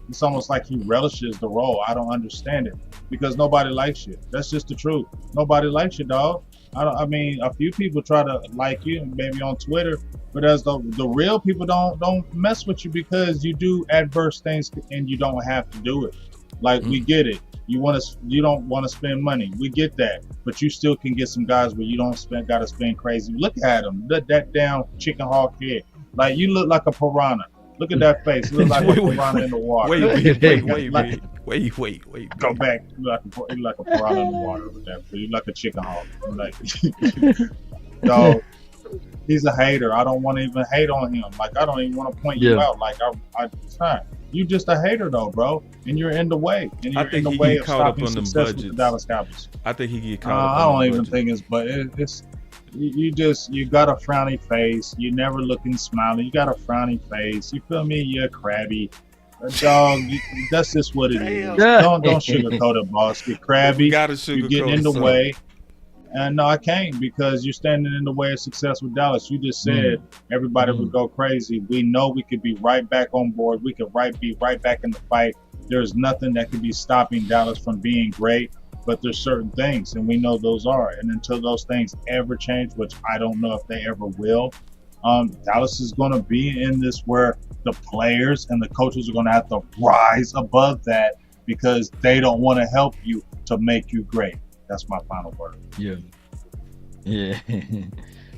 It's almost like he relishes the role. I don't understand it because nobody likes you. That's just the truth. Nobody likes you, dog. I mean, a few people try to like you, maybe on Twitter, but as the real people don't mess with you because you do adverse things and you don't have to do it. Like we get it. You don't want to spend money. We get that, but you still can get some guys where you don't gotta spend crazy. Look at him, that damn chicken hawk head. Like you look like a piranha. Look at that face. You look like a piranha in the water. Wait. Go back. You look like a piranha in the water with that. You look like a chicken hawk. Like, dog, he's a hater. I don't want to even hate on him. Like, I don't even want to point you out. Like, it's not. You just a hater though, bro, and you're in the way. And you're in the way of stopping success with the Dallas Cowboys. I think he get caught up. I don't even think it's, but it's. You got a frowny face. You never looking smiling. You got a frowny face. You feel me? You're crabby. Dog, that's just what it is. Don't sugarcoat it, boss. You're crabby. You're getting in the way. And no, I can't because you're standing in the way of success with Dallas. You just said everybody would go crazy. We know we could be right back on board. We could be right back in the fight. There's nothing that could be stopping Dallas from being great. But there's certain things, and we know those are. And until those things ever change, which I don't know if they ever will, Dallas is going to be in this where the players and the coaches are going to have to rise above that because they don't want to help you to make you great. That's my final word. Yeah.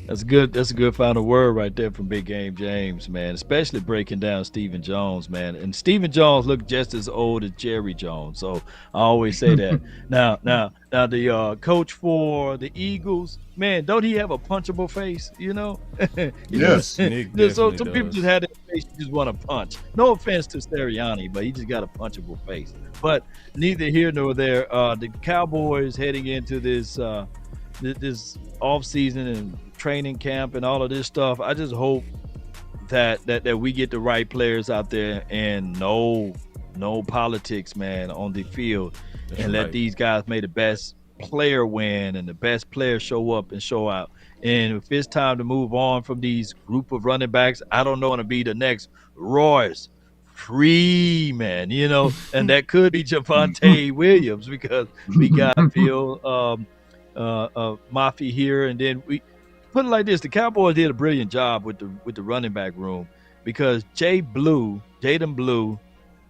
That's good. That's a good final word right there from Big Game James, man. Especially breaking down Stephen Jones, man. And Stephen Jones looked just as old as Jerry Jones, so I always say that. Now, the coach for the Eagles, man, don't he have a punchable face? You know? Yes. So some people just had that face you just want to punch. No offense to Sirianni, but he just got a punchable face. But neither here nor there. The Cowboys heading into this off season and training camp and all of this stuff. I just hope that we get the right players out there and no politics, man, on the field. That's and let these guys make the best player win and the best player show up and show out. And if it's time to move on from these group of running backs, I don't want to be the next Royce Freeman, you know, and that could be Javonte Williams because we got Phil Mafi here, and then we put it like this: the Cowboys did a brilliant job with the running back room because Jaden Blue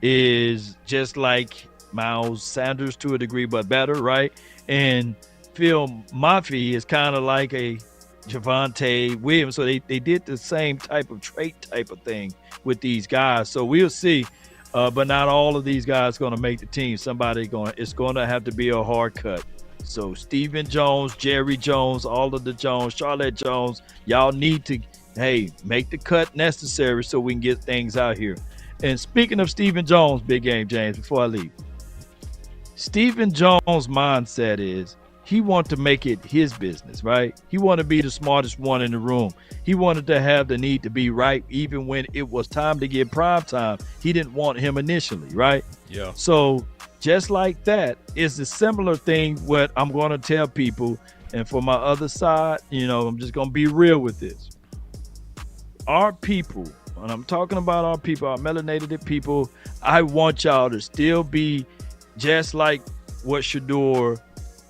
is just like Miles Sanders to a degree, but better, right? And Phil Mafi is kind of like a Javonte Williams, so they did the same type of trait type of thing with these guys. So we'll see, but not all of these guys going to make the team. It's going to have to be a hard cut. So Stephen Jones, Jerry Jones, all of the Jones, Charlotte Jones, y'all need to hey, make the cut necessary so we can get things out here. And speaking of Stephen Jones, big game, James, before I leave, Stephen Jones' mindset is he wanted to make it his business, right? He wanted to be the smartest one in the room. He wanted to have the need to be right even when it was time to get prime time. He didn't want him initially, right? Yeah. So just like that is a similar thing what I'm going to tell people. And for my other side, I'm just going to be real with this. Our people, and I'm talking about our people, our melanated people, I want y'all to still be just like what Shador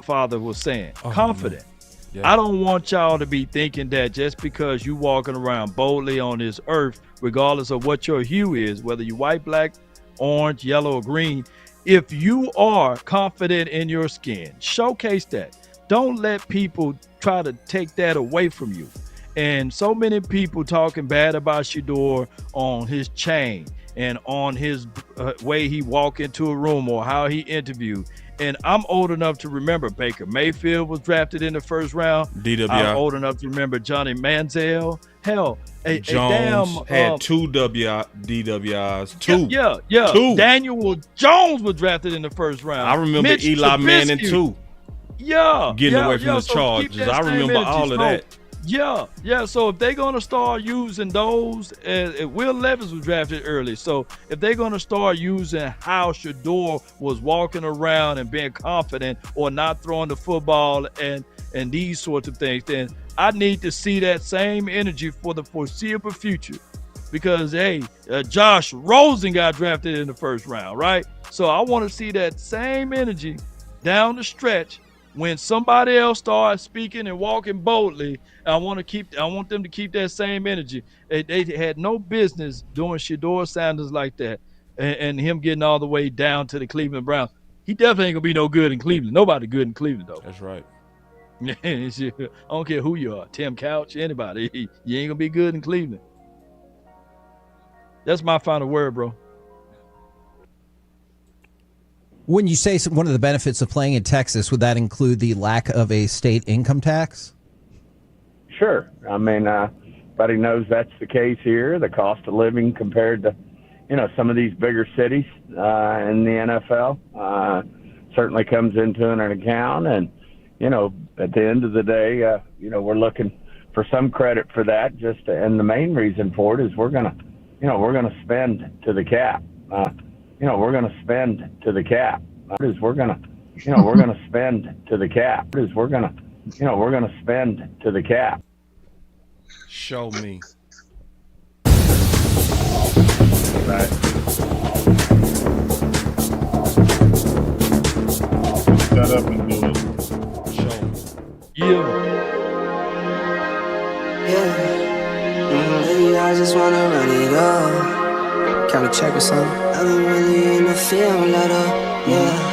father was saying, confident. Yeah. I don't want y'all to be thinking that just because you walking around boldly on this earth, regardless of what your hue is, whether you white, black, orange, yellow, or green, if you are confident in your skin, showcase that. Don't let people try to take that away from you. And so many people talking bad about Shador on his chain and on his way he walk into a room or how he interviewed. And I'm old enough to remember Baker Mayfield was drafted in the first round. DWI. I'm old enough to remember Johnny Manziel. Hell, Jones had two DWIs. Two. Yeah. Two. Daniel Jones was drafted in the first round. I remember Mitch Eli Trubisky. Manning too. Yeah. Getting away from the so Chargers. I remember all of that. Yeah. So if they're going to start using those, Will Levis was drafted early. So if they're going to start using how Shador was walking around and being confident or not throwing the football and these sorts of things, then I need to see that same energy for the foreseeable future. Because, hey, Josh Rosen got drafted in the first round, right? So I want to see that same energy down the stretch when somebody else starts speaking and walking boldly. I want them to keep that same energy. They had no business doing Shador Sanders like that and him getting all the way down to the Cleveland Browns. He definitely ain't gonna be no good in Cleveland. Nobody good in Cleveland though. That's right. I don't care who you are, Tim Couch, anybody. You ain't gonna be good in Cleveland. That's my final word, bro. When you say one of the benefits of playing in Texas, would that include the lack of a state income tax? Sure. I mean, everybody knows that's the case here. The cost of living compared to, some of these bigger cities in the NFL certainly comes into an account. And, at the end of the day, we're looking for some credit for that. And the main reason for it is we're gonna spend to the cap. We're going to spend to the cap. We're going to spend to the cap. We're going to spend to the cap. Show me. Right. Shut up and do it. Show me. Yeah, I just wanna run it up. Can we check or something? I've been really in the field, let up, yeah.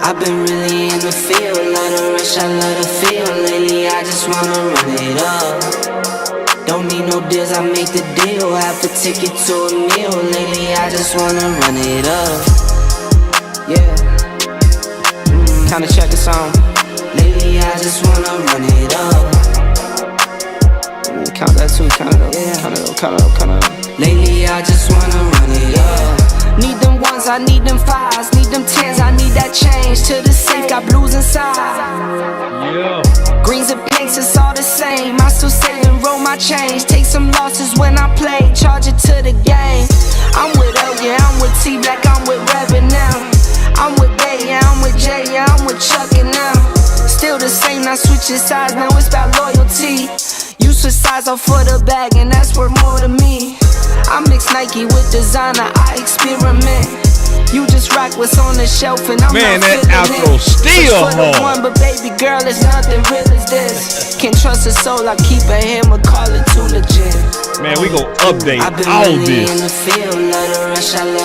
I've been really in the field, let her rush, I let her feel. Lately, I just wanna run it up. Don't need no deals, I make the deal. Half a ticket to a meal. Lately, I just wanna run it up. Yeah. Kinda check a song. Lately, I just wanna run it up. Count that too, count it up, count it up. Lately, I just wanna run it up. Need them ones, I need them fives, need them tens, I need that change. To the safe, got blues inside. Yeah. Greens and pinks, it's all the same. I still save and roll my change. Take some losses when I play, charge it to the game. I'm with L, yeah, I'm with T Black, I'm with Reverend now. I'm with Bay, yeah, I'm with Jay, yeah, I'm with Chuck and now. Still the same, not switching sides, now it's about loyalty. You switch sides off for the bag, and that's worth more to me. I mix Nike with designer, I experiment. You just rock what's on the shelf, and I'm Man, not that feeling outro it. still Push for the hard. one, but baby girl, it's nothing real as this. Can't trust a soul, I keep a hammer, call it too legit. Man, we gon' update I've been all really this. in the field, let her rush, I love